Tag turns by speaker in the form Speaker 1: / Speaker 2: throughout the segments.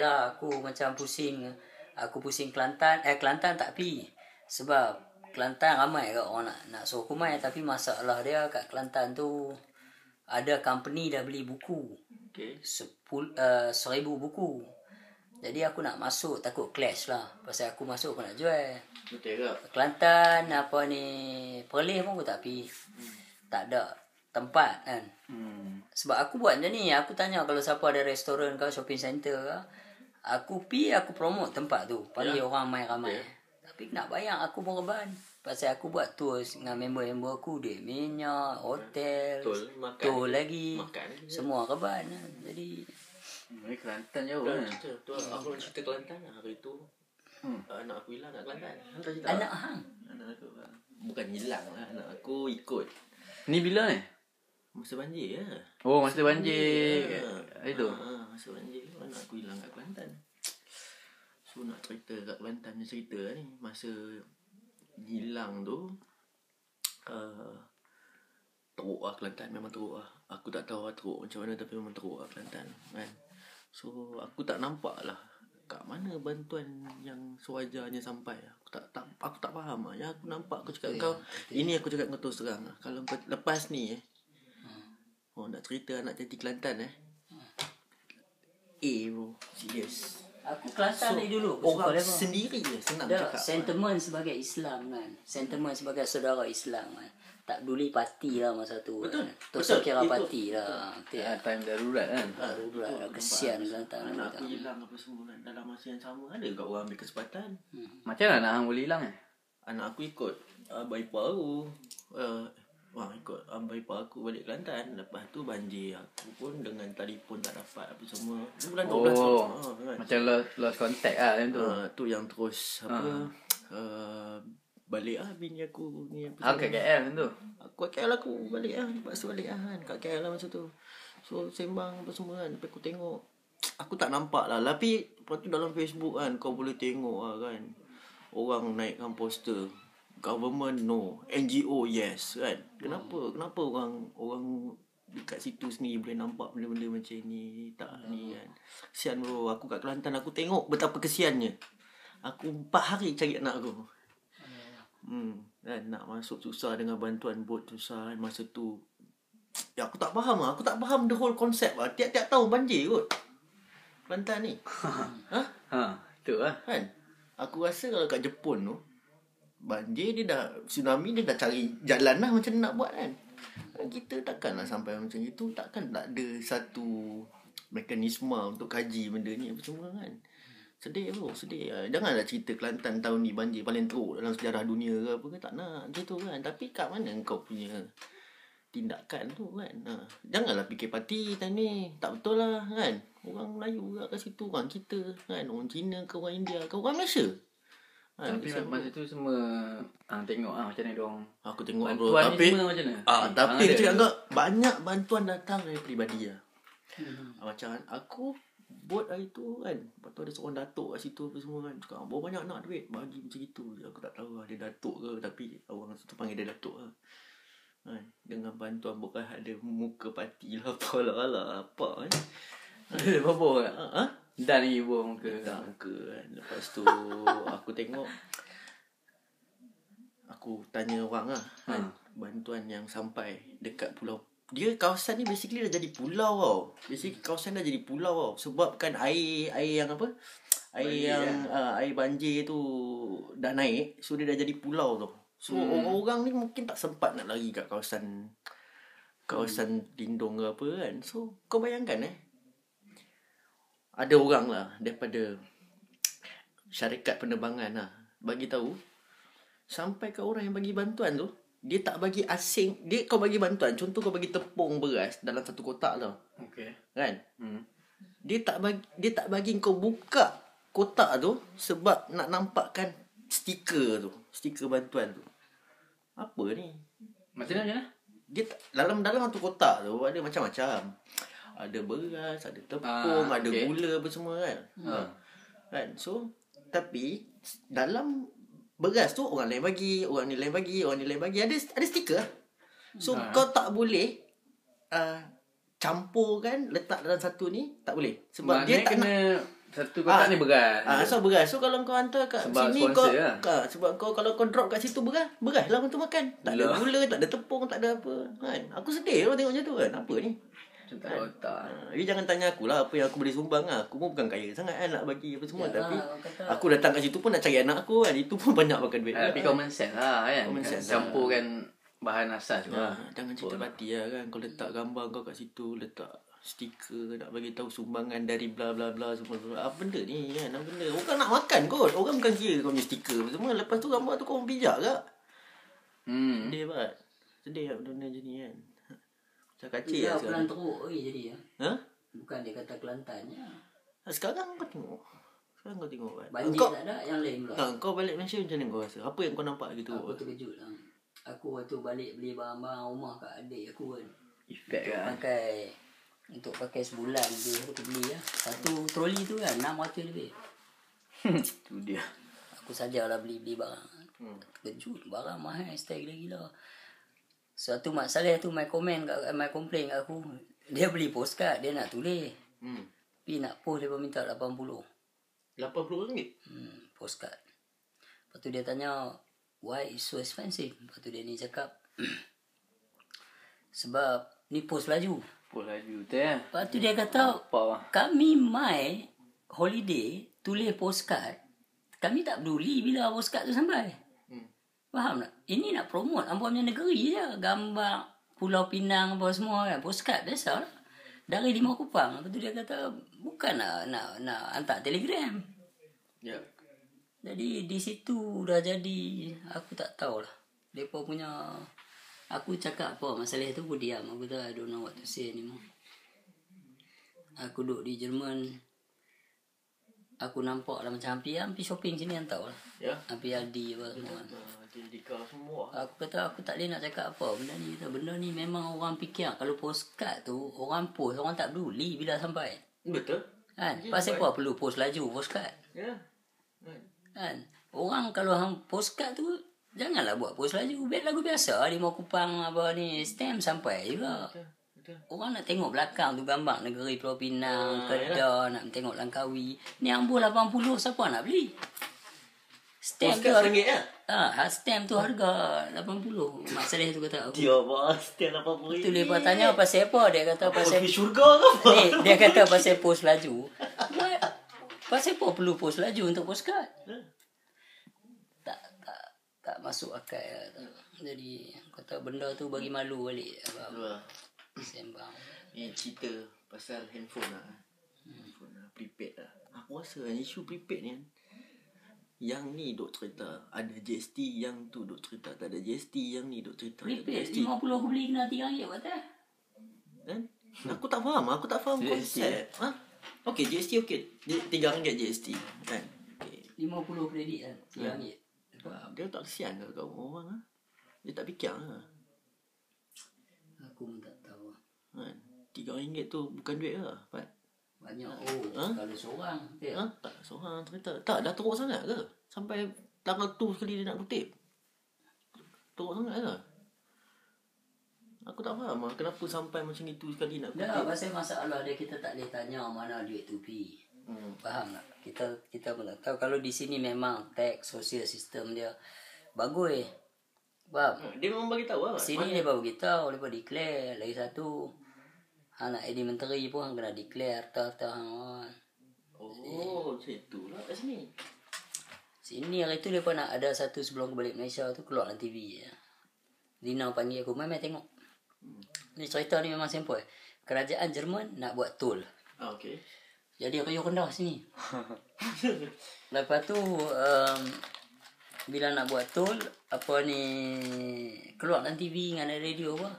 Speaker 1: lah aku macam pusing. Aku pusing Kelantan. Kelantan tak pi. Sebab Kelantan ramai kat orang nak suruh aku mai. Tapi masalah dia kat Kelantan tu, ada company dah beli buku.
Speaker 2: Okay.
Speaker 1: 1000 buku. Jadi aku nak masuk takut clash lah. Pasal aku masuk aku nak jual.
Speaker 2: Betul ke?
Speaker 1: Kelantan apa ni, Perlis pun aku tak pi. Tak ada tempat kan. Sebab aku buat macam ni. Aku tanya kalau siapa ada restoran ke shopping center ke, aku pi, aku promote tempat tu. Panggil orang main ramai. Tapi nak bayar aku pun reban. Pasal aku buat tour dengan member-member aku. Dia minyak, hotel, tour lagi. Semua reban. Jadi
Speaker 3: Kelantan jauh kan.
Speaker 2: Aku nak cerita Kelantan lah hari tu. Anak aku hilang kat Kelantan.
Speaker 1: anak hang.
Speaker 2: Anak aku bukan hilang lah. Anak aku ikut.
Speaker 3: Ni bila ni?
Speaker 2: Masa banjir lah.
Speaker 3: Oh, masa banjir. Itu.
Speaker 2: Masa banjir anak aku hilang kat Kelantan. So nak cerita kat Kelantan ni cerita ni. Masa hilang tu teruk lah Kelantan. Memang teruk lah. Aku tak tahu lah teruk macam mana, tapi memang teruk lah Kelantan kan. So aku tak nampak lah kat mana bantuan yang sewajarnya sampai. Aku tak faham lah. Yang aku nampak, aku cakap kau, ini aku cakap kau terus terang lah. Kalau kau lepas ni nak cerita anak jadi Kelantan bro, serius.
Speaker 1: Aku Kelantan ni dulu.
Speaker 2: Orang sendiri je senang cakap.
Speaker 1: Sentiment sebagai Islam kan. Sentiment sebagai saudara Islam kan. Tak peduli parti lah masa tu.
Speaker 2: Betul.
Speaker 1: Kan. Tak kira parti lah.
Speaker 3: Time darurat kan.
Speaker 1: Darurat lah. Kesian Kelantan.
Speaker 2: Anak aku hilang apa semua kan. Dalam masa yang sama ada kat orang ambil kesempatan.
Speaker 3: Macam mana anak hang boleh hilang
Speaker 2: Anak aku ikut abang ipar aku. Ikut abang ipar aku balik Kelantan. Lepas tu banjir. Aku pun dengan telefon tak dapat apa semua. Bulan 12
Speaker 3: kan? Macam lost contact lah macam tu.
Speaker 2: Tu yang terus balik bini aku ni apa.
Speaker 3: Kat KL macam tu.
Speaker 2: Aku kat KL aku balik Lepas tu balik kan. Kat KL lah masa tu. So sembang apa semua kan. Lepas aku tengok, aku tak nampak lah. Tapi lepas tu dalam Facebook kan, kau boleh tengok lah kan. Orang naikkan poster, government no, NGO yes kan. Kenapa orang dekat situ sendiri boleh nampak benda-benda macam ni. Tak ni kan. Kesian bro. Aku kat Kelantan aku tengok betapa kesiannya. Aku 4 hari cari anak aku. Kan nak masuk susah dengan bantuan bot susah kan masa tu. Ya aku tak faham lah. Aku tak faham the whole concept lah. Tiap-tiap tahun banjir kot Kelantan ni.
Speaker 3: Betul lah
Speaker 2: kan. Aku rasa kalau kat Jepun tu banjir dia dah, tsunami dia dah cari jalan lah macam nak buat kan. Kita takkan lah sampai macam itu. Takkan tak ada satu mekanisme untuk kaji benda ni apa semua kan. Sedih bro, sedih. Janganlah cerita Kelantan tahun ni banjir paling teruk dalam sejarah dunia ke apa ke. Tak nak gitu kan. Tapi kat mana kau punya tindakan tu kan. Janganlah fikir parti time ni. Tak betul lah kan. Orang Melayu kat situ, orang kita kan. Orang Cina ke orang India ke orang Malaysia.
Speaker 3: Tapi masa tu semua tengok macam mana diorang.
Speaker 2: Aku tengok
Speaker 3: bantuan
Speaker 2: bro. Tapi
Speaker 3: semua macam mana?
Speaker 2: tapi aku cakap kau, banyak bantuan datang dari peribadi lah. Macam aku bot hari tu kan. Lepas tu ada seorang datuk kat situ apa semua kan. Cakap berapa banyak nak duit bagi macam itu. Aku tak tahu lah dia datuk ke. Tapi orang tu panggil dia datuk lah kan. Dengan bantuan bukan ada muka parti lah. Apa kan.
Speaker 3: Ada apa-apa kan? Dan lagi buah muka.
Speaker 2: Tak muka kan. Lepas tu aku tengok. Aku tanya orang lah kan. Bantuan yang sampai dekat pulau. Dia kawasan ni basically dah jadi pulau tau. Basically kawasan dah jadi pulau tau. Sebab kan air yang apa? Air banjir tu dah naik. So dia dah jadi pulau tau. So orang-orang ni mungkin tak sempat nak lari kat kawasan lindung ke apa kan. So kau bayangkan ada orang lah daripada syarikat penerbangan lah bagi tahu sampai ke orang yang bagi bantuan tu, dia tak bagi asing. Kau bagi bantuan, contoh kau bagi tepung beras dalam satu kotak tau.
Speaker 3: Okey.
Speaker 2: Kan? Dia tak bagi kau buka kotak tu sebab nak nampakkan stiker bantuan tu. Apa ni?
Speaker 3: Macam mana?
Speaker 2: Dia dalam satu kotak tu ada macam-macam. Ada beras, ada tepung, ada gula apa semua kan. Kan? So, tapi dalam beras tu orang lain bagi, orang ni lain bagi, orang ni lain bagi. Ada stiker lah. So, kau tak boleh campur kan, letak dalam satu ni, tak boleh. Sebab dia tak
Speaker 3: kena Satu kotak ni berat.
Speaker 2: So beras. So kalau kau hantar kat
Speaker 3: Sebab
Speaker 2: sini kau
Speaker 3: sponsor lah.
Speaker 2: sebab kalau kau drop kat situ beras lah untuk makan. Tak ada gula, tak ada tepung, tak ada apa. Kan? Aku sedih lah tengok macam tu kan. Apa ni?
Speaker 3: Macam tak ada otak.
Speaker 2: Dia jangan tanya aku lah apa yang aku boleh sumbang lah. Aku pun bukan kaya sangat kan nak bagi apa semua. Tapi aku datang kat situ pun nak cari anak aku kan. Itu pun banyak pakai duit.
Speaker 3: Tapi common sense lah kan.
Speaker 2: Common sense
Speaker 3: Campurkan bahan asas tu lah.
Speaker 2: Jangan cerita mati lah kan. Kau letak gambar kau kat situ, letak stiker, nak bagi tahu sumbangan dari bla bla bla semua. Apa benda ni kan? Apa benda? Orang nak makan kot. Orang bukan kira kau punya stiker semua. Lepas tu gambar tu kau orang pijak ke? Sedih banget. Sedih lah benda macam ni kan. Macam kacil lah
Speaker 1: Kelantan
Speaker 2: sekarang.
Speaker 1: teruk lagi jadi ya.
Speaker 2: Ha?
Speaker 1: Bukan dia kata Kelantannya.
Speaker 2: Sekarang kau tengok. Sekarang kau tengok kan.
Speaker 1: Banjir
Speaker 2: Kau,
Speaker 1: tak ada, yang lain pula.
Speaker 2: kau balik Malaysia macam mana kau rasa? Apa yang kau nampak gitu?
Speaker 1: Aku terkejut lah. Aku waktu balik beli barang-barang rumah kat adik aku kan.
Speaker 3: Efek kan.
Speaker 1: Untuk pakai sebulan lebih aku beli lah. Satu troli tu kan 600 lebih.
Speaker 3: Tu dia.
Speaker 1: Aku sajalah beli barang. Terkejut barang mahal style gila-gila. Suatu Mak Saleh tu my complain kat aku. Dia beli postcard, dia nak tulis. Tapi nak post dia pun minta 80.
Speaker 2: RM80?
Speaker 1: Postcard. Lepas tu dia tanya, why is so expensive? Lepas tu dia ni cakap, sebab ni post laju.
Speaker 3: Post laju tu ya.
Speaker 1: Lepas tu dia kata, kami my holiday tulis postcard. Kami tak peduli bila postcard tu sampai. Faham tak? Ini nak promote apa punya negeri je. Gambar Pulau Pinang apa semua kan. Postcard biasa lah. Dari 5 Kupang. Lepas tu dia kata, bukan nak hantar telegram.
Speaker 2: Ya.
Speaker 1: Jadi di situ dah jadi, aku tak tahulah. Mereka punya, aku cakap apa masalah tu aku diam. Aku tak, I don't know what to say anymore. Aku duduk di Jerman. Aku nampak lah macam hampir shopping sini yang tahu lah.
Speaker 2: Ya.
Speaker 1: Hampir Aldi apa semua.
Speaker 2: Dikau semua.
Speaker 1: Aku kata aku tak boleh nak cakap apa benda ni. Benda ni memang orang fikir kalau postcard tu orang post, orang tak peduli bila sampai.
Speaker 2: Betul.
Speaker 1: Kan? Pasal apa perlu post laju postcard?
Speaker 2: Ya.
Speaker 1: Kan? Orang kalau hang postcard tu janganlah buat post laju. Biar lagu biasa 5 Kupang apa ni stamp sampai juga.
Speaker 2: Betul.
Speaker 1: Orang nak tengok belakang tu gambar negeri Pulau Pinang, Kedah, nak tengok Langkawi. Ni ambuh 80 siapa nak beli? Stamp tu
Speaker 2: RM1 lah.
Speaker 1: stamp tu harga 80. Mak Saleh tu kata aku.
Speaker 2: Dia bos, dia RM80.
Speaker 1: Tu lepas tanya pasal apa? Dia kata pasal
Speaker 2: pergi syurga ke apa?
Speaker 1: ni, dia kata pasal post laju. Pasal apa perlu post laju untuk postcard? Tak masuk akal. Jadi kata benda tu bagi malu balik. Sembang.
Speaker 2: Ni cerita pasal handphone lah. Handphone lah, prepaid lah. Aku rasa isu prepaid ni yang ni duk cerita ada GST, yang tu duk cerita tak ada GST, yang ni duk cerita
Speaker 1: Prepaid
Speaker 2: ada GST.
Speaker 1: 50 aku beli kena RM3 kata.
Speaker 2: Kan? Aku tak faham konsep. Ha? Okey, GST okey. RM3 GST kan. Okey.
Speaker 1: 50 kredit kan. RM3.
Speaker 2: Dia tak kesian ke kau orang ah? Dia tak fikir lah.
Speaker 1: Aku pun tak tahu.
Speaker 2: Kan? RM3 tu bukan duit ke? Pat?
Speaker 1: Banyak. Kalau seorang.
Speaker 2: Tak, seorang cerita. Tak, dah teruk sangat ke? Sampai tanggal tu sekali dia nak kutip. Teruk sangat ke? Aku tak faham lah kenapa sampai macam itu sekali nak kutip.
Speaker 1: Dah, pasal masalah dia kita tak boleh tanya mana duit tu pergi. Faham tak? Kita pun tak tahu. Kalau di sini memang tax, social system dia bagus. Faham?
Speaker 2: Dia memang bagi tahu lah.
Speaker 1: Sini dia baru beritahu, dia baru declare. Lagi satu, anak ID menteri pun kena declare harta-harta hang.
Speaker 2: Oh, macam itulah kat sini.
Speaker 1: Sini hari tu dia pun nak ada satu sebelum aku balik Malaysia tu keluar dalam TV je. Lina panggil aku, mai tengok. Ni cerita ni memang simple. Kerajaan Jerman nak buat tol.
Speaker 2: Okey.
Speaker 1: Jadi aku rendah sini. Lepas tu bila nak buat tol, apa ni keluar dalam TV dengan radio apa.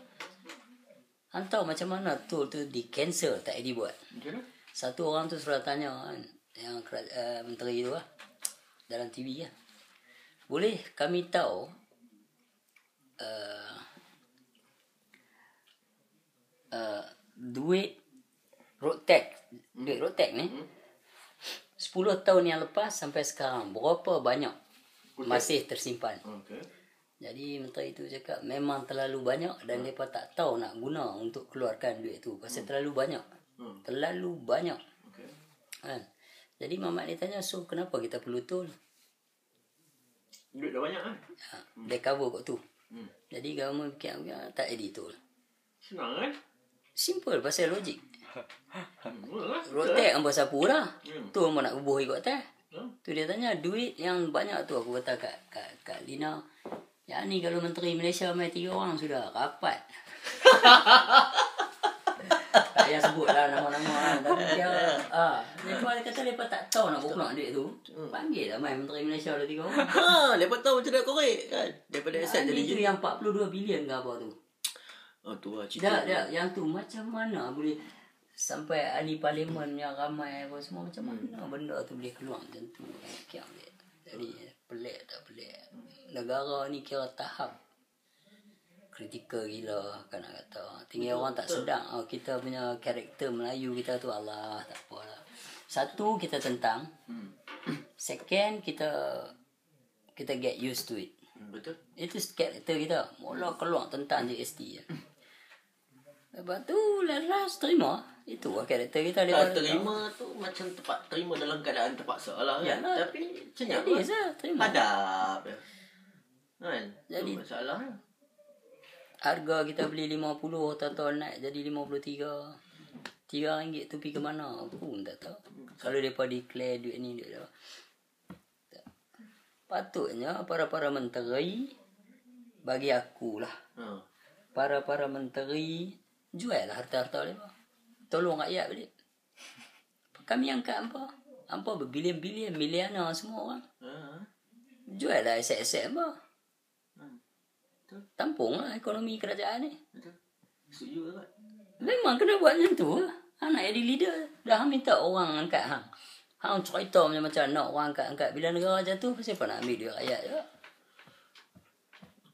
Speaker 1: Tahu macam mana tol tu di cancel tak dibuat. Satu orang tu sudah tanya kan yang menteri tu lah dalam TV lah. Boleh kami tahu duit road tax ni 10 tahun yang lepas sampai sekarang berapa banyak masih tersimpan.
Speaker 2: Okay.
Speaker 1: Jadi menteri tu cakap memang terlalu banyak dan mereka tak tahu nak guna untuk keluarkan duit tu pasal terlalu banyak. Terlalu banyak.
Speaker 2: Okay.
Speaker 1: Kan? Jadi mamat dia tanya, so kenapa kita perlu tol?
Speaker 2: Duit dah banyak kan?
Speaker 1: Dia cover kat tu. Jadi government fikir tak jadi tol.
Speaker 2: Senang kan?
Speaker 1: Simple pasal logik.
Speaker 2: Mula
Speaker 1: Road tax ambil sapu dah. Tu mau nak bubuh ikut tax. Tu dia tanya duit yang banyak tu aku kata kat Lina. Yang ni kalau menteri Malaysia main 3 orang sudah rapat. Tak payah sebut lah nama-nama kan. Tapi dia dia kata mereka tak tahu nak buka duit tu. Panggil lah main menteri Malaysia ada 3 orang.
Speaker 2: lepas tahu macam nak korek kan? Daripada aset jadi
Speaker 1: Itu yang 42 bilion ke apa tu.
Speaker 2: Oh tu lah cerita.
Speaker 1: Dah, yang tu macam mana boleh sampai ahli parlimen yang ramai apa semua macam mana benda tu boleh keluar macam tu. Jadi pelik tak pelik. Negara ni kira tahap kritikal gila kan nak kata. Tinggal orang tak sedang kita punya karakter Melayu kita tu Allah tak apalah. Satu kita tentang. Second kita get used to it.
Speaker 2: Betul.
Speaker 1: Itu karakter kita. Mula keluar tentang GST je. Lepas tu lepas terima. Itu lah karakter kita.
Speaker 2: Terima tu macam terima dalam keadaan terpaksa lah kan.
Speaker 1: Yalah.
Speaker 2: Tapi macam
Speaker 1: Jadi saya terima.
Speaker 2: hadap je. Kan?
Speaker 1: Jadi
Speaker 2: tu masalah.
Speaker 1: harga kita beli 50 tahun naik jadi 53. RM3 tu pergi ke mana? Aku pun tak tahu. Kalau mereka declare duit ni duit dah. Patutnya para menteri bagi akulah. Para menteri jual lah harta-harta mereka. Tolong rakyat balik. Kami angkat apa? Apa berbilion-bilion, milianer semua orang. Jual lah aset-aset apa. Tampung lah ekonomi kerajaan ni.
Speaker 2: Setuju kan?
Speaker 1: Memang kena buat macam tu lah. Nak jadi leader. Dah minta orang angkat hang. Hang cerita macam nak orang angkat. Bila negara jatuh, siapa nak ambil duit rakyat je?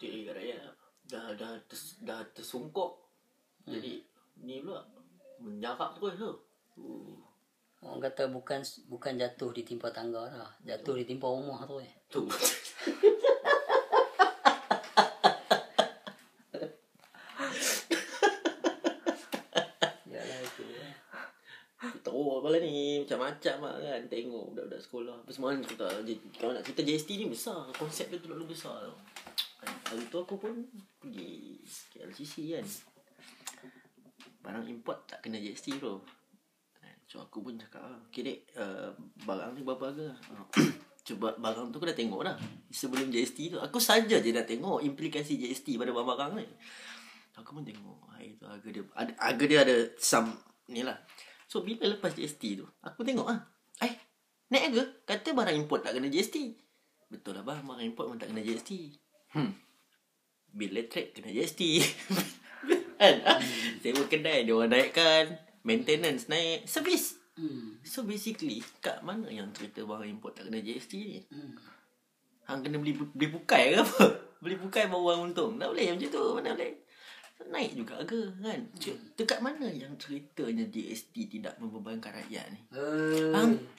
Speaker 2: Duit rakyat dah tersungkuk. Jadi ni pula menyarap terus tu.
Speaker 1: Orang kata bukan jatuh di timpa tangga dah. Jatuh di timpa rumah tu.
Speaker 2: Tu. Tahu apa ni macam-macam lah kan. Tengok budak-budak sekolah apa semua ni kita. Kalau nak cerita JST ni besar. Konsep dia terlalu besar tau. Hari tu aku pun pergi KLCC kan. Barang import tak kena GST bro. So aku pun cakap okay dek, barang ni berapa harga? Cuba barang tu aku dah tengok dah. Sebelum GST tu aku saja je dah tengok implikasi GST pada barang ni. Aku pun tengok itu harga dia ada some ni lah. So bila lepas GST tu aku tengok naik harga. Kata barang import tak kena GST. Betul lah bang, barang import pun tak kena GST. Bil elektrik kena GST. Kan? Sewa kedai dia orang naikkan, maintenance naik, servis. So basically kat mana yang cerita barang import tak kena GST ni? Hang kena beli pukai ke apa? Beli pukai baru orang untung. Tak boleh macam tu, mana boleh. Naik juga harga kan. Dekat mana yang ceritanya GST tidak membebankan rakyat ni?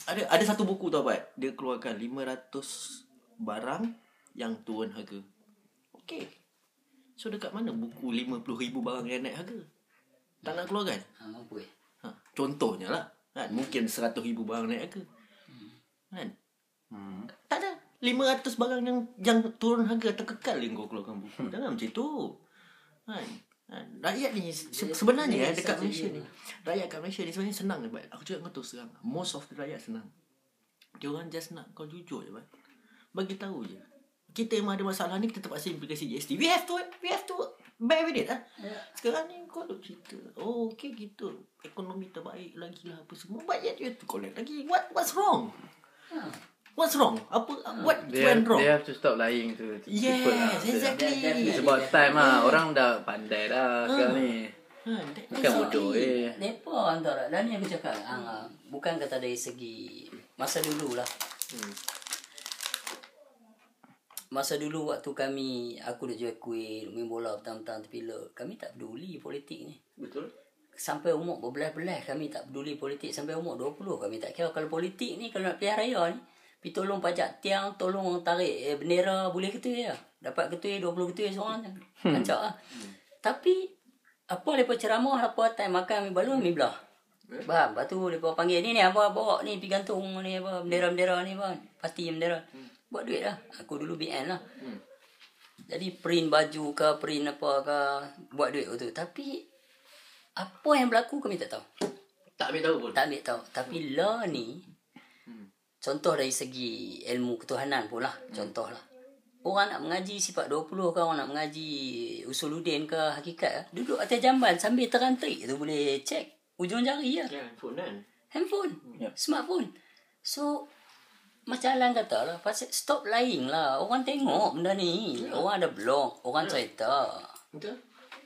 Speaker 2: Ada satu buku tau Pat. Dia keluarkan 500 barang yang turun harga. Okey. So dekat mana buku 50,000 barang yang naik harga? Tak nak keluarkan?
Speaker 1: Mampu
Speaker 2: Contohnya lah kan? Mungkin 100,000 barang naik harga kan? Tak ada 500 barang yang turun harga terkekal yang kau keluarkan buku. Jangan macam tu kan? Rakyat ni sebenarnya dekat Malaysia ni, rakyat kat Malaysia ni sebenarnya senang je. Aku cakap kau tu sekarang, most of the rakyat senang. Dia orang just nak kau jujur je Bat. Bagi tahu je kita memang ada masalah ni, kita terpaksa implikasi GST. We have to bear with it lah. Sekarang ni kau duk cerita okay gitu, ekonomi terbaik lagi lah apa semua, but yet you have to collect lagi. What's wrong? What's wrong? What went wrong?
Speaker 3: They have to stop lying to people lah.
Speaker 2: Exactly.
Speaker 3: It's about time lah. Orang dah pandai dah sekarang ni. Bukan bodoh
Speaker 1: Mereka antara. Dan ni aku cakap bukan kata dari segi masa dulu lah. Masa dulu waktu aku dah jual kuih, main bola petang-petang tepi laut, kami tak peduli politik ni.
Speaker 2: Betul.
Speaker 1: Sampai umur berbelas-belas kami tak peduli politik. Sampai umur 20 kami tak kira. Kalau politik ni, kalau nak pilihan raya ni, pergi tolong pajak tiang, tolong tarik bendera, boleh ketui lah. Dapat ketui 20 ketui seorang je. Rancak lah. Tapi apa lepas ceramah, apa time makan ambil balon, ambil belah. Faham? Lepas tu mereka panggil ni apa bawa ni pergi gantung ni apa bendera-bendera ni apa. Parti bendera. Buat duit lah. Aku dulu BN lah. Jadi print baju ke print apa ke buat duit tu. Tapi apa yang berlaku kami tak tahu.
Speaker 2: Tak ambil tahu pun.
Speaker 1: Tak ambil tahu. Tapi law ni contoh dari segi ilmu ketuhanan pun lah. Contoh lah. Orang nak mengaji sifat 20 ke orang nak mengaji usuluddin ke hakikat duduk atas jamban sambil terantrik tu boleh cek ujung jari lah.
Speaker 2: Handphone kan.
Speaker 1: Handphone. Smartphone. So macam Alan kata lah, pasal stop lying lah. Orang tengok benda ni. Orang ada blog, orang cerita.
Speaker 2: Betul.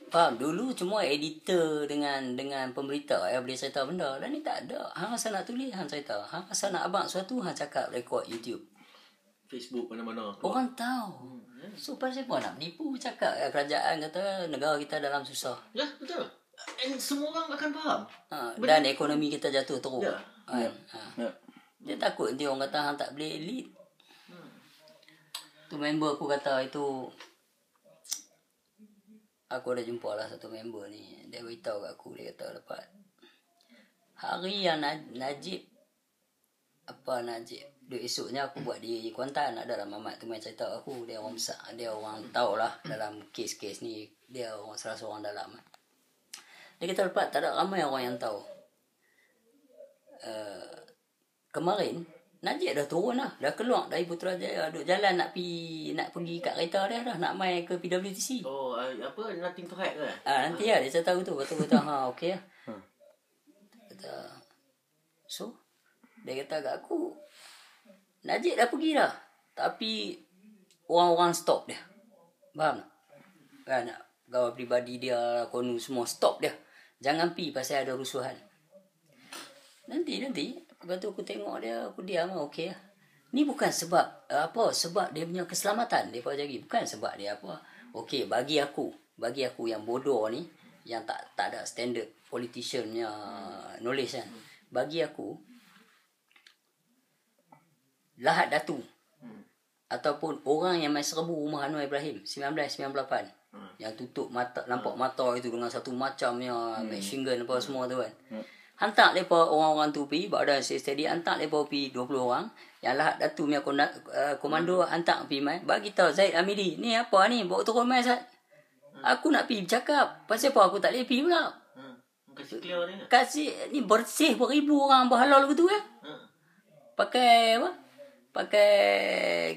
Speaker 1: Faham? Dulu cuma editor dengan pemberita boleh cerita benda. Dan ni tak ada. Hang rasa nak tulis, hang cerita. Hang rasa nak abang suatu, hang cakap rekod YouTube.
Speaker 2: Facebook mana-mana.
Speaker 1: Orang tahu. So pasal apa nak menipu cakap kerajaan kata negara kita dalam susah.
Speaker 2: Ya, betul. And semua orang akan faham.
Speaker 1: Dan ekonomi kita jatuh teruk.
Speaker 2: Ya.
Speaker 1: Dia takut nanti orang kata hang tak boleh lead. Tu member aku kata itu. Aku ada jumpa lah satu member ni. Dia beritahu kat aku. Dia kata lepas hari yang Najib dia esoknya aku buat di Kuantan. Ada lah Mamat tu main cerita aku. Dia orang besar. Dia orang tahulah dalam kes-kes ni. Dia orang salah seorang dalam. Dia kata lepas tak ada ramai orang yang tahu. Kemarin Najib dah turun lah. Dah keluar dari Putrajaya. Duduk jalan nak pergi kat kereta dia dah. Nak main ke PWTC.
Speaker 2: Oh, apa? Nothing to hide lah.
Speaker 1: Nanti lah dia cerita tu. Lepas tu kata okey lah. Kata so dia kata kat aku Najib dah pergi dah. Tapi orang-orang stop dia. Faham tak? Kan gawai peribadi dia, konu semua stop dia. Jangan pi pasal ada rusuhan. Nanti. Lepas tu aku tengok dia, aku diam lah, okey lah. Ni bukan sebab sebab dia punya keselamatan dia jadi. Bukan sebab dia apa. Okey, bagi aku yang bodoh ni, yang tak ada standard politician punya knowledge kan. Bagi aku Lahad Datu ataupun orang yang main serbu rumah Anwar Ibrahim 1998 yang tutup mata, nampak mata itu dengan satu macamnya machine gun apa semua tu kan. Hantar mereka orang-orang tu pergi badan steady, hantar mereka pergi 20 orang. Yang Lahad Datu punya komando hantar pergi main. Bagi tahu Zaid Amidi, ni apa ni bawa turun main Zat. Aku nak pergi bercakap. Pasal apa aku tak boleh pergi pula.
Speaker 2: Kasih clear ni.
Speaker 1: Kasih ni bersih beribu orang berhalal begitu kan. Pakai apa? Pakai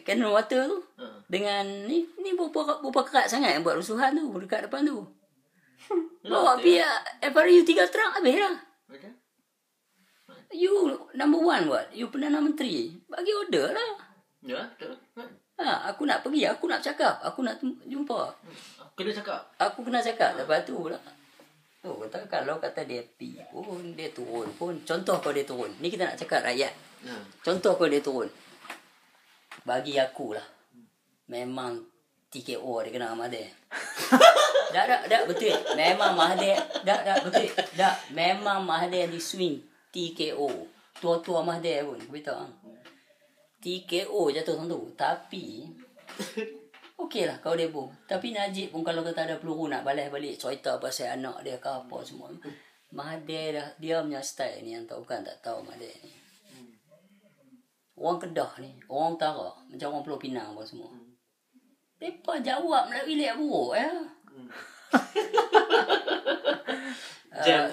Speaker 1: cannon water tu. Dengan ni berapa kerat sangat yang buat rusuhan tu dekat depan tu. Bawa pergi FRU 3 truk habis lah. You number 1 buat. You Perdana Menteri. Bagi order lah.
Speaker 2: Ya, betul.
Speaker 1: Aku nak pergi. Aku nak cakap. Aku nak jumpa. Aku kena cakap. Lepas tu lah. Oh, kalau kata dia pergi pun, dia turun pun. Contoh kalau dia turun. Ni kita nak cakap rakyat. Contoh kalau dia turun. Bagi aku lah. Memang TKO dia kena Mahathir. Tak betul. Memang Mahathir. Tak betul. Tak. Memang Mahathir di swing. TKO. Tua-tua Mahathir pun. Beritahu. TKO jatuh tentu. Tapi okey lah kalau dia boom. Tapi Najib pun kalau kata ada peluru nak balas balik cerita pasal anak dia ke apa semua. Mahathir dah dia punya style ni yang tahu kan tak tahu Mahathir ni. Orang Kedah ni, orang Utara, macam orang Pulau Pinang apa semua. Mereka jawab Melayu lek buruk ya.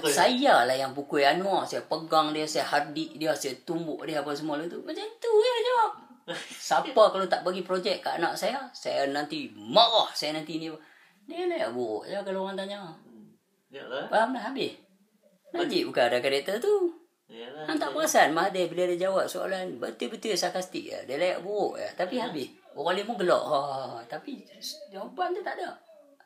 Speaker 1: Saya lah yang pukul Anwar, saya pegang dia, saya hardik dia, saya tumbuk dia apa semua tu. Macam tu ya jawab. Siapa kalau tak bagi projek kat anak saya nanti marah, saya nanti ni. Dia lek buruk ya kalau orang tanya.
Speaker 2: Yalah.
Speaker 1: Faham dah habis. Najib bukan ada karakter tu.
Speaker 2: Yalah.
Speaker 1: Han tak perasan Mahathir bila dia jawab soalan betul-betul sarkastik ya. Dia layak buruk ya. Tapi habis. Orang lain pun gelak. Tapi jawapan tu tak ada.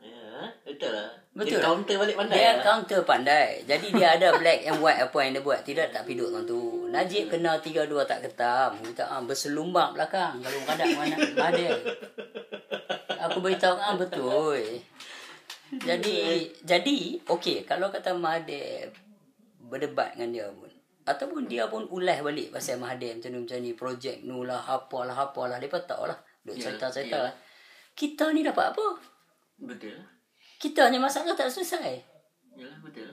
Speaker 2: Ya, betul lah.
Speaker 1: Betul.
Speaker 2: Dia counter balik pandai.
Speaker 1: Dia counter pandai. Jadi dia ada black and white apa yang dia buat. Tidak tak piduk tu. Najib kena 3-2 tak ketam. Kita berselumbak belakang. Kalau kadang mana Mahathir. Aku beritahu betul. Jadi okey kalau kata Mahathir berdebat dengan dia pun. Ataupun dia pun ulas balik pasal Mahathir macam ni projek nu lah apalah dia tahu lah duk cerita-cerita lah. Kita ni dapat apa?
Speaker 2: Betul.
Speaker 1: Kita ni masalah tak selesai.
Speaker 2: Yalah betul.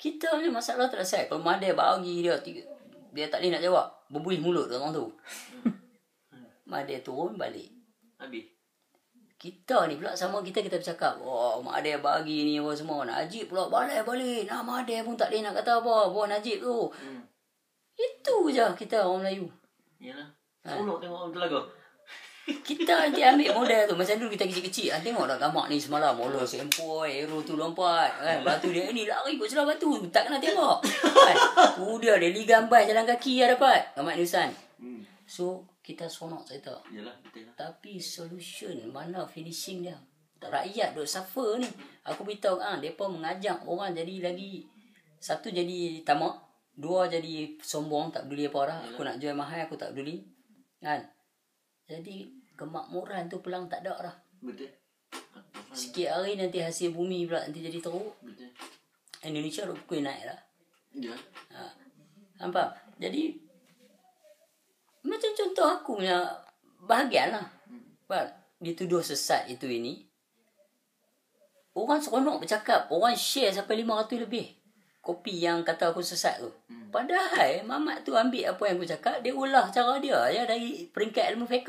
Speaker 1: Kita punya masalah tak selesai. Kalau Mahathir bagi dia tak boleh nak jawab. Berbuih mulut orang tu. Mahathir turun balik.
Speaker 2: Habis.
Speaker 1: Kita ni pula sama kita bercakap. Oh, Mahathir bagi ni apa semua. Najib pula balik. Nah, Mahathir pun tak boleh nak kata apa. Buat Najib tu. Itu je kita orang Melayu.
Speaker 2: Yalah. Seronok tengok orang Telaga.
Speaker 1: Kita nanti ambil model tu. Macam dulu kita kecil-kecil. Tengok dah gamak ni semalam. Allah sempoi. Hero tu lompat. Kan? Batu dia ni lari kot celah batu. Tak kena tengok. Kan? Dia liga ambas jalan kaki lah dapat. Gamak Nusan. So, kita seronok cerita.
Speaker 2: Yalah, betul lah.
Speaker 1: Tapi solution mana finishing dia? Rakyat duk suffer ni. Aku beritahu mereka mengajak orang jadi lagi. Satu jadi tamak. Dua jadi sombong. Tak peduli apa orang. Aku nak jual mahal aku tak peduli. Kan? Jadi kemakmuran tu pelang tak ada dah.
Speaker 2: Betul.
Speaker 1: Sikit hari nanti hasil bumi pula nanti jadi teruk.
Speaker 2: Betul.
Speaker 1: Indonesia rukui naik lah.
Speaker 2: Ya.
Speaker 1: Nampak? Jadi macam contoh aku punya bahagian lah. Dituduh sesat itu ini. Orang seronok bercakap. Orang share sampai 500 lebih. Kopi yang kata aku sesat tu. Padahal Mamat tu ambil apa yang aku cakap. Dia ulah cara dia ya, dari peringkat ilmu fiqh.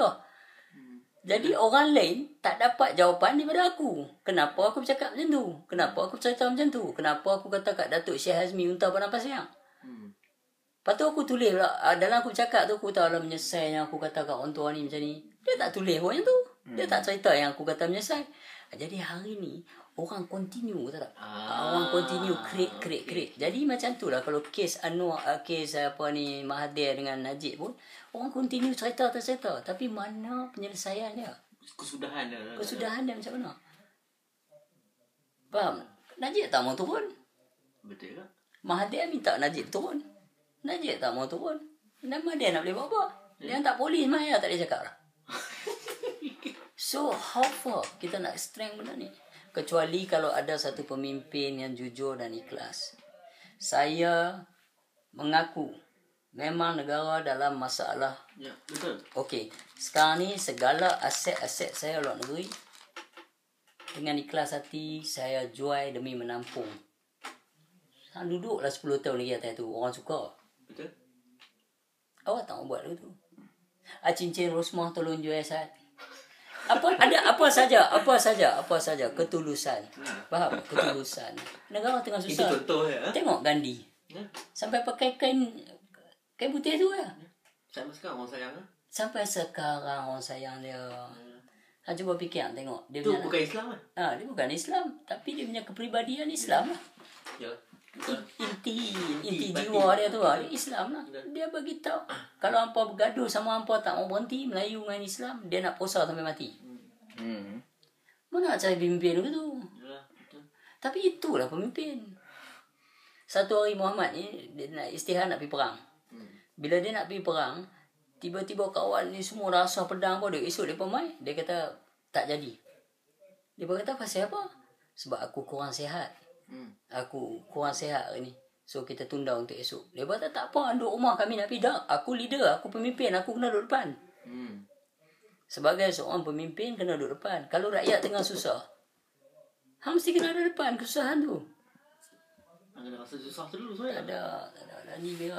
Speaker 1: Jadi orang lain tak dapat jawapan daripada aku. Kenapa aku bercakap macam tu? Kenapa aku cerita macam tu? Kenapa aku kata kat Datuk Syekh Hazmi Unta Padang Pasir? Lepas tu aku tulis pula. Dalam aku cakap tu aku tahu lah menyesal yang aku kata kat orang tua ni macam ni. Dia tak tulis pun yang tu. Dia tak cerita yang aku kata menyesal. Jadi hari ni orang continue tak? Orang continue create. Jadi macam tu lah kalau kes Anwar, kes apa ni Mahathir dengan Najib pun orang continue cerita. Tapi mana penyelesaian dia?
Speaker 2: Kesudahan dia.
Speaker 1: Kesudahan dia macam mana? Faham? Najib tak mau turun.
Speaker 2: Betul tak?
Speaker 1: Mahathir minta Najib turun. Najib tak mau turun. Dan Mahathir nak boleh buat apa? Dia tak polis Maya tak boleh cakap lah. So how far kita nak strength benda ni? Kecuali kalau ada satu pemimpin yang jujur dan ikhlas. Saya mengaku memang negara dalam masalah.
Speaker 2: Ya, betul.
Speaker 1: Okey, sekarang ni segala aset-aset saya luar negeri dengan ikhlas hati saya jual demi menampung. Saya duduklah 10 tahun lagi atas tu. Orang suka.
Speaker 2: Betul.
Speaker 1: Awak tak mau buat tu. Cincin Rosmah tolong jual saya. Apa saja ketulusan. Faham? Ketulusan. Negara tengah susah.
Speaker 2: Itu contoh ya.
Speaker 1: Tengok Gandhi. Sampai pakai kain putih tu lah.
Speaker 2: Sampai sekarang orang sayang lah.
Speaker 1: Sampai sekarang orang sayang dia. Cuba fikir tengok. Dia
Speaker 2: tu
Speaker 1: punya
Speaker 2: bukan Islam kan?
Speaker 1: Dia bukan Islam. Tapi dia punya kepribadian Islam lah.
Speaker 2: Ya.
Speaker 1: Inti jiwa dia tu lah. Dia Islam lah. Dia beritahu kalau hampa bergaduh sama hampa tak mau berhenti Melayu dengan Islam, dia nak puasa sampai mati. Mana nak cari pemimpin tu? Tapi itulah pemimpin. Satu hari Muhammad ni dia nak istihad nak pergi perang. Bila dia nak pergi perang, tiba-tiba kawan ni semua rasa pedang pun dia. Esok dia mai, dia kata tak jadi. Dia berkata pasal apa? Sebab aku kurang sihat. Aku kurang sihat hari ni. So kita tunda untuk esok. Dia kata tak apa, duduk rumah kami nak pergi. Tak, aku leader, aku pemimpin, aku kena duduk depan. Sebagai seorang pemimpin kena duduk depan. Kalau rakyat tengah susah, mesti kena ada depan kesusahan tu.
Speaker 2: Ada rasa susah tu dulu saya.
Speaker 1: Tak ada. Ni dia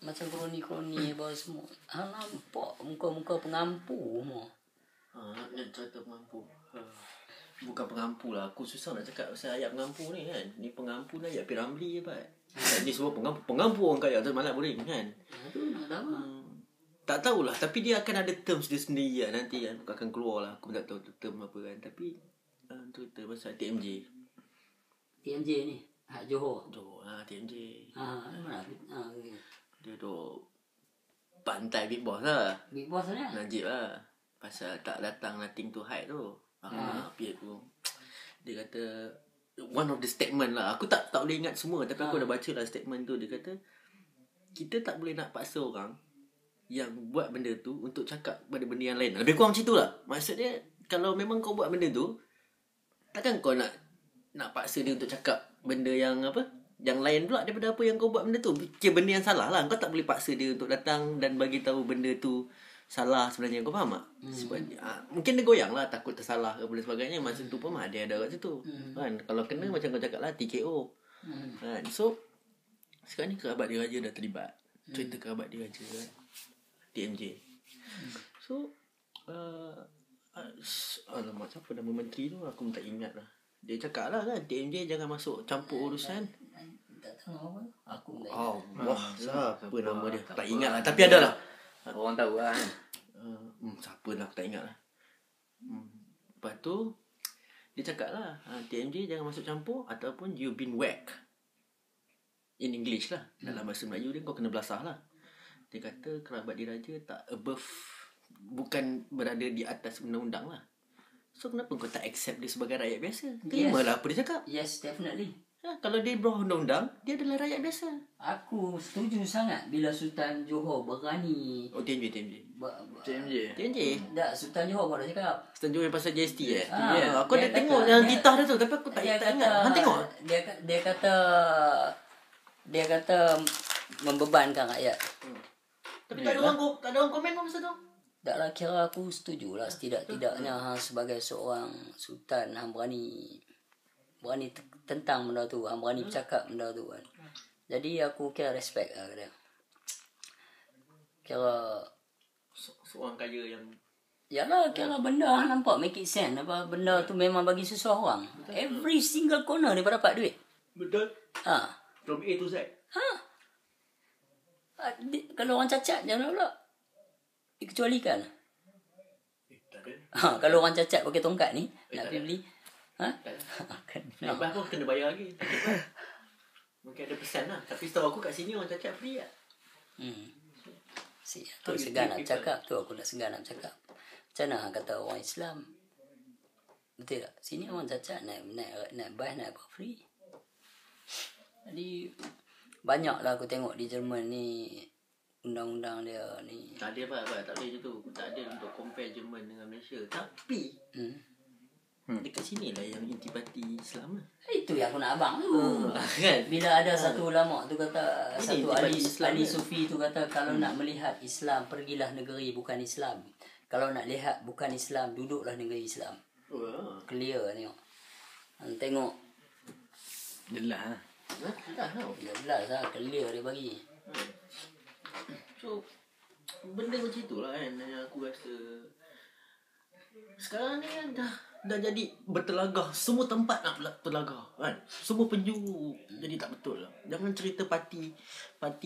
Speaker 1: macam kroni-kroni apa semua. Nampak muka-muka pengampu semua.
Speaker 2: Nak cerita pengampu. Bukan pengampu lah. Aku susah nak cakap pasal ayat pengampu ni kan. Ni pengampu ni ayat Piramli je Pak. Ni semua pengampu orang kaya tu malah boleh kan. Tak tahulah. Tapi dia akan ada terms dia sendiri lah. Nanti kan akan keluar lah. Aku tak tahu term apa kan. Tapi cerita pasal TMJ.
Speaker 1: TMJ ni Hak Johor.
Speaker 2: TMJ.
Speaker 1: Mana?
Speaker 2: Dia duk pantai Big Boss lah.
Speaker 1: Big Boss ni.
Speaker 2: Najib lah. Pasal tak datang nothing to hide tu. Dia tu. Dia kata one of the statement lah. Aku tak boleh ingat semua tapi aku dah baca lah statement tu. Dia kata kita tak boleh nak paksa orang yang buat benda tu untuk cakap pada benda yang lain. Lebih kurang macam tu lah. Maksud dia kalau memang kau buat benda tu, takkan kau nak paksa dia untuk cakap benda yang apa? Yang lain pula daripada apa yang kau buat benda tu. Kira benda yang salah lah. Kau tak boleh paksa dia untuk datang dan bagi tahu benda tu salah sebenarnya. Kau faham tak? Sebab mungkin dia goyang lah, takut tersalah ke benda sebagainya. Masa tu pun ada kat situ kan. Kalau kena macam kau cakap lah TKO. Kan? So sekarang ni kerabat diraja dah terlibat. Cerita kerabat diraja kan. TMJ. So alamak, siapa nama menteri tu aku tak ingat lah. Dia cakap lah kan, TMJ jangan masuk campur urusan.
Speaker 1: Tak tahu apa. Aku tak
Speaker 2: Allah, siapa nama dia? Tak ingat lah, tapi ada lah.
Speaker 3: Orang tahu lah kan.
Speaker 2: Siapa lah, aku tak ingat lah. Lepas tu dia cakap lah, TMJ jangan masuk campur ataupun you been whacked. In English lah. Dalam bahasa Melayu dia kau kena belasah lah. Dia kata kerabat diraja tak above, bukan berada di atas undang-undang lah. So kenapa kau tak accept dia sebagai rakyat biasa? Terimalah apa dia cakap.
Speaker 1: Yes, definitely.
Speaker 2: Kalau dia bawah undang-undang, dia adalah rakyat biasa.
Speaker 1: Aku setuju sangat bila Sultan Johor berani.
Speaker 2: TMJ.
Speaker 3: TMJ.
Speaker 1: Tak, Sultan Johor pun dah cakap.
Speaker 2: Sultan Johor yang pasal GST aku
Speaker 1: dia
Speaker 2: ada tengok
Speaker 1: kata-
Speaker 2: yang
Speaker 1: dia-
Speaker 2: titah dia tu, tapi aku tak ingat. Hang tengok?
Speaker 1: Dia kata membebankan rakyat.
Speaker 2: Tapi tak ada orang komen pun pasal tu.
Speaker 1: Taklah, kira aku setuju lah. Setidak-tidaknya sebagai seorang sultan berani tentang benda tu, berani bercakap benda tu kan. Jadi aku kira respect lah dia. Kira
Speaker 2: Seorang kaya yang
Speaker 1: yalah, kira benda nampak make it sense. Apa benda tu memang bagi seseorang. Every single corner dia dapat duit.
Speaker 2: betul from A to Z.
Speaker 1: Kalau orang cacat jangan pula dikecualikan.
Speaker 2: Tak ada.
Speaker 1: Kalau orang cacat pakai tongkat ni nak pergi beli.
Speaker 2: Lepas tu kena bayar lagi. Mungkin ada pesan lah. Tapi setahu aku kat sini orang cacat free lah.
Speaker 1: Tu segan nak cakap tu, aku nak segan nak cakap. Macam mana hang kata orang Islam? Betul tak? Sini orang cacat naik bas naik apa free. Jadi banyaklah aku tengok di Jerman ni undang-undang dia ni.
Speaker 2: Tak ada apa tak boleh je tu. Tak ada untuk compare Jerman dengan Malaysia. Tapi dekat sini lah yang intipati Islam lah.
Speaker 1: Itu yang aku nak abang tu.
Speaker 2: Kan?
Speaker 1: Bila ada satu ulama tu kata,
Speaker 2: Ini
Speaker 1: satu
Speaker 2: intipati
Speaker 1: ahli
Speaker 2: Islam
Speaker 1: ahli
Speaker 2: kan?
Speaker 1: sufi tu kata, kalau nak melihat Islam pergilah negeri bukan Islam. Kalau nak lihat bukan Islam, duduklah negeri Islam. Clear tengok. Tengok.
Speaker 3: Jelas.
Speaker 2: Dah tau.
Speaker 1: 13 lah, clear dia bagi.
Speaker 2: So benda macam itulah kan yang aku rasa sekarang ni kan dah jadi bertelagah. Semua tempat nak bertelagah kan. Semua penjuru jadi tak betul lah. Jangan cerita parti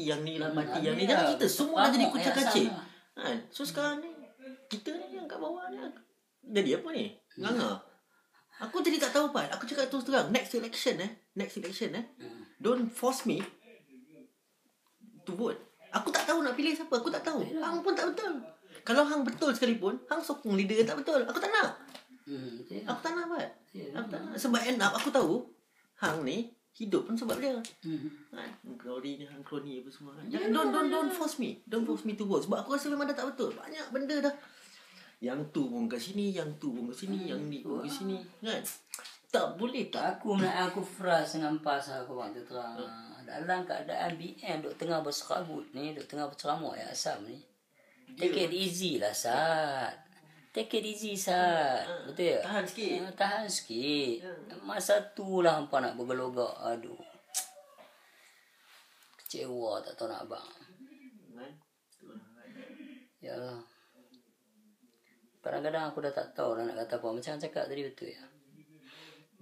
Speaker 2: yang ni lah, parti yang ni. Jangan cerita. Semua dah jadi kucak-kacir kan. So sekarang ni kita ni yang kat bawah ni jadi apa ni? Nganga. Aku jadi tak tahu Pat. Aku cakap terus terang, next election don't force me to vote. Aku tak tahu nak pilih siapa. Aku tak tahu. Hang pun tak betul. Kalau hang betul sekalipun, hang sokong leader yang tak betul. Aku tak nak. Aku tak nak Pat. Aku tak nak. Sebab end up aku tahu hang ni hidup pun sebab dia. Glory ni, hang kroni apa semua. Jangan don't force me. Don't force me to vote. Sebab aku rasa memang dah tak betul. Banyak benda dah. Yang tu pun kat sini, yang tu pun kat sini, yang ni pun kat sini. Kan? Tak boleh tak.
Speaker 1: Aku frust dengan PAS aku waktu terang. Dalam keadaan BM duk tengah berserabut ni, duk tengah berceramuk ya Asam ni. Take it easy lah Sat. Take it easy Sat. Betul tak?
Speaker 2: Tahan sikit.
Speaker 1: Tahan sikit. Masa tu lah hampa nak bergelogak. Aduh. Kecewa tak tahu nak abang. Yalah. Kadang-kadang aku dah tak tahu lah nak kata apa. Macam cakap tadi betul ya.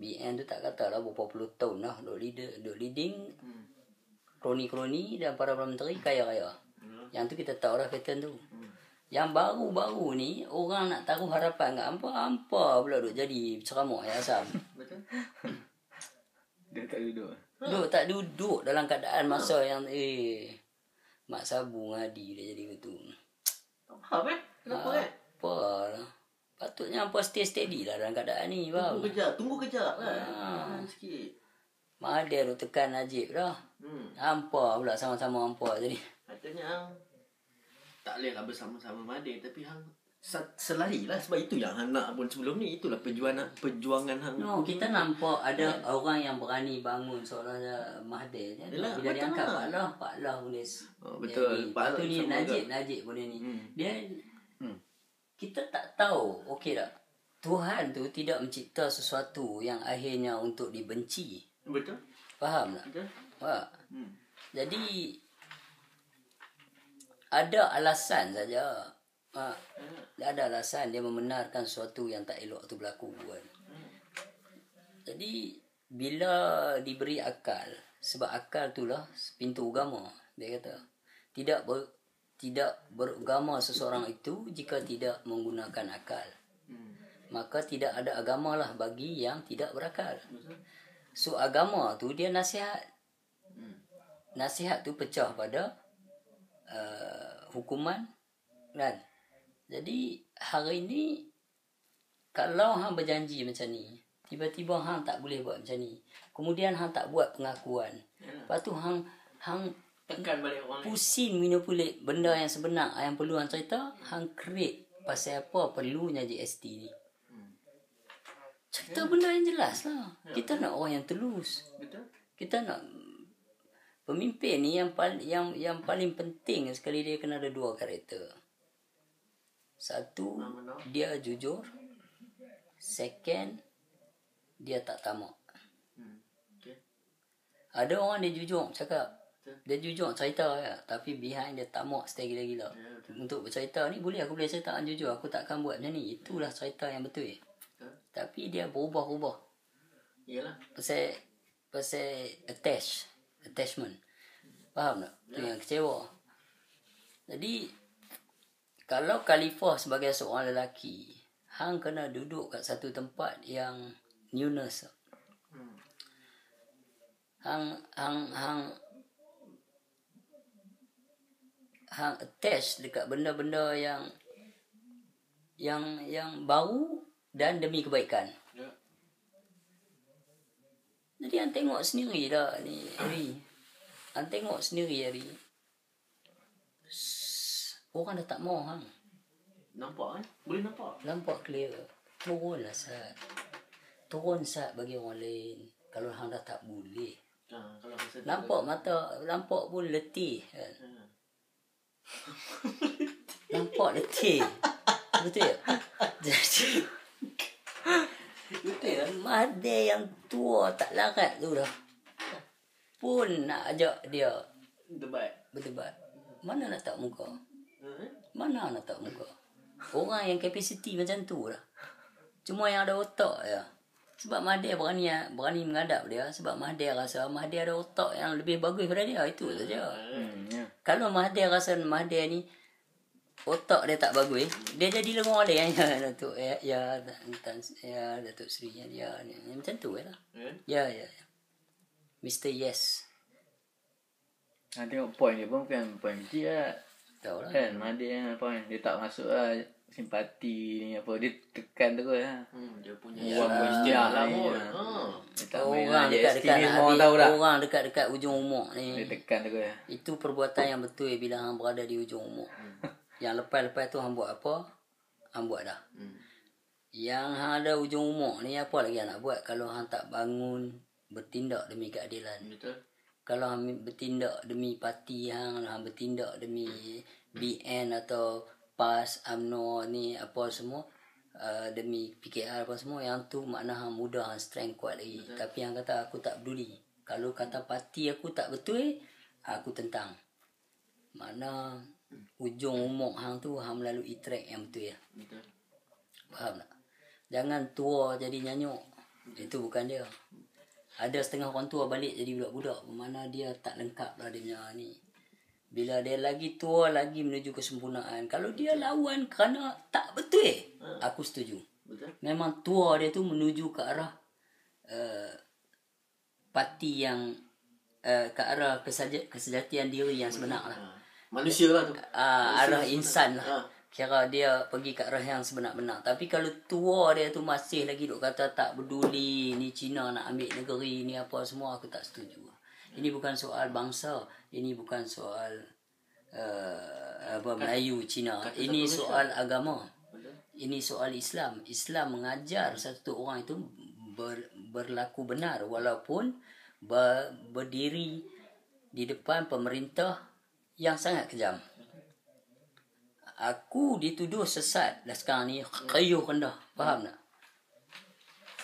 Speaker 1: BN tu tak kata lah berapa puluh tahun lah duk leading kroni-kroni dan para menteri kaya-kaya. Yang tu kita tahu lah pattern tu. Yang baru-baru ni orang nak taruh harapan kat hampa pula duk jadi ceramuk ya Asam.
Speaker 2: Betul?
Speaker 3: Dia tak duduk.
Speaker 1: Duk tak duduk dalam keadaan masa yang Mak Sabu ngadi dia jadi betul.
Speaker 2: Faham Kenapa kan?
Speaker 1: Apa lah. Patutnya hampa stay steady lah dalam keadaan ni. Faham?
Speaker 2: Tunggu kejap kan. Sikit.
Speaker 1: Mahathir tu tekan Najib dah. Hampa pula sama-sama hampa jadi.
Speaker 2: Katanya hang tak boleh lah bersama-sama Mahathir, tapi hang selari lah. Sebab itu yang hang nak pun sebelum ni. Itulah perjuangan hang.
Speaker 1: No, kita nampak ada orang yang berani bangun seolah Mahathir.
Speaker 2: Yalah,
Speaker 1: Bila dia
Speaker 2: betul
Speaker 1: angkat
Speaker 2: lah.
Speaker 1: Pak Lah boleh.
Speaker 2: Betul.
Speaker 1: Lepas tu ni Najib pun dia ni. Dia kita tak tahu, okey tak? Tuhan tu tidak mencipta sesuatu yang akhirnya untuk dibenci.
Speaker 2: Betul.
Speaker 1: Faham tak?
Speaker 2: Betul.
Speaker 1: Jadi ada alasan saja. Ada alasan dia membenarkan sesuatu yang tak elok tu berlaku kan. Jadi bila diberi akal, sebab akal itulah pintu agama. Dia kata tidak beragama seseorang itu jika tidak menggunakan akal. Maka tidak ada agama lah bagi yang tidak berakal. So agama tu dia nasihat. Nasihat tu pecah pada hukuman kan. Jadi hari ni kalau hang berjanji macam ni, tiba-tiba hang tak boleh buat macam ni. Kemudian hang tak buat pengakuan. Lepas tu hang
Speaker 2: Tekan balik orang lain.
Speaker 1: pusing manipulate benda yang sebenar yang perlu hang cerita, hang create pasal apa perlunya GST ni. Cerita benda yang jelas lah. Kita nak orang yang telus.
Speaker 2: Betul.
Speaker 1: Kita nak pemimpin ni yang paling penting sekali dia kena ada dua karakter. Satu, dia jujur. Second, dia tak tamak.
Speaker 2: Okay.
Speaker 1: Ada orang dia jujur cakap. Dia jujur cerita ya, tapi behind dia tamak stay gila-gila. Untuk bercerita ni boleh aku boleh cerita jujur, aku takkan buat macam ni. Itulah cerita yang betul. Tapi dia berubah-ubah.
Speaker 2: Iyalah.
Speaker 1: Pasal attachment. Faham tak? Itu yang kecewa. Jadi kalau khalifah sebagai seorang lelaki, hang kena duduk kat satu tempat yang newness. Hang attach dekat benda-benda yang baru dan demi kebaikan. Jadi hang tengok sendiri dah ni Ari. Hang tengok sendiri Ari. Orang dah tak mau hang.
Speaker 2: Nampak kan? Boleh nampak.
Speaker 1: Nampak clear. Turunlah Sat. Turun Sat bagi orang lain. Kalau hang dah tak boleh.
Speaker 2: Kalau masa
Speaker 1: Nampak mata, nampak pun letih kan. Nampak letih. Betul tak? Jadi
Speaker 2: betul lah.
Speaker 1: Mahathir yang tua tak larat tu dah pun nak ajak dia
Speaker 2: Debat.
Speaker 1: berdebat. Mana nak tak muka? Mana nak tak muka? Orang yang kapasiti macam tu lah. Cuma yang ada otak je. Sebab Mahathir berani menghadap dia. Sebab Mahathir rasa Mahathir ada otak yang lebih bagus daripada dia. Itu saja. Kalau Mahathir rasa Mahathir ni otak dia tak bagus, dia jadi lengur dia ya Datuk Datuk Seri dia ni macam tu lah. Ya. Mr. Yes.
Speaker 3: Tengok point dia pun bukan point kecil lah.
Speaker 1: Tahu lah.
Speaker 3: Kan Mahathir yang point. Dia tak masuk lah simpati ni apa. Dia tekan terus lah.
Speaker 2: Dia punya
Speaker 3: Orang pun istilah lah pun. Dia tak main lah.
Speaker 1: Orang dekat-dekat nak
Speaker 3: orang
Speaker 1: habis,
Speaker 3: tahu tak.
Speaker 1: orang dekat-dekat ujung umur
Speaker 3: Dia
Speaker 1: ni.
Speaker 3: tekan terus lah.
Speaker 1: Itu perbuatan yang betul bila hang berada di ujung umur. Yang lepas-lepas tu hang buat apa? Hang buat dah. Yang hang ada ujung umur ni apa lagi hang nak buat kalau hang tak bangun bertindak demi keadilan.
Speaker 2: Betul.
Speaker 1: Kalau hang bertindak demi parti hang bertindak demi BN atau PAS, UMNO ni apa semua, demi PKR apa semua, yang tu makna hang muda, hang strength kuat lagi. Tapi hang kata aku tak peduli. Kalau kata parti aku tak betul, aku tentang. Makna ujung umur hang tu hang melalui track yang betul ya.
Speaker 2: Betul.
Speaker 1: Faham tak? Jangan tua jadi nyanyuk. Itu bukan dia. Ada setengah orang tua balik jadi budak-budak. Mana dia tak lengkap lah dia punya ni. Bila dia lagi tua lagi menuju kesempurnaan. Kalau dia lawan kerana tak betul, aku setuju.
Speaker 2: Betul.
Speaker 1: Memang tua dia tu menuju ke arah parti yang ke arah kesejatian diri yang sebenar lah.
Speaker 2: Manusia lah tu.
Speaker 1: Arah insan lah. Kira dia pergi ke arah yang sebenar-benar. Tapi kalau tua dia tu masih lagi duk kata tak peduli, ni Cina nak ambil negeri ni apa semua, aku tak setuju. Ini bukan soal bangsa, ini bukan soal Melayu Cina. Ini soal agama. Ini soal Islam. Islam mengajar satu orang itu berlaku benar walaupun berdiri di depan pemerintah yang sangat kejam. Aku dituduh sesat dah sekarang ni, kayuh rendah. Faham tak?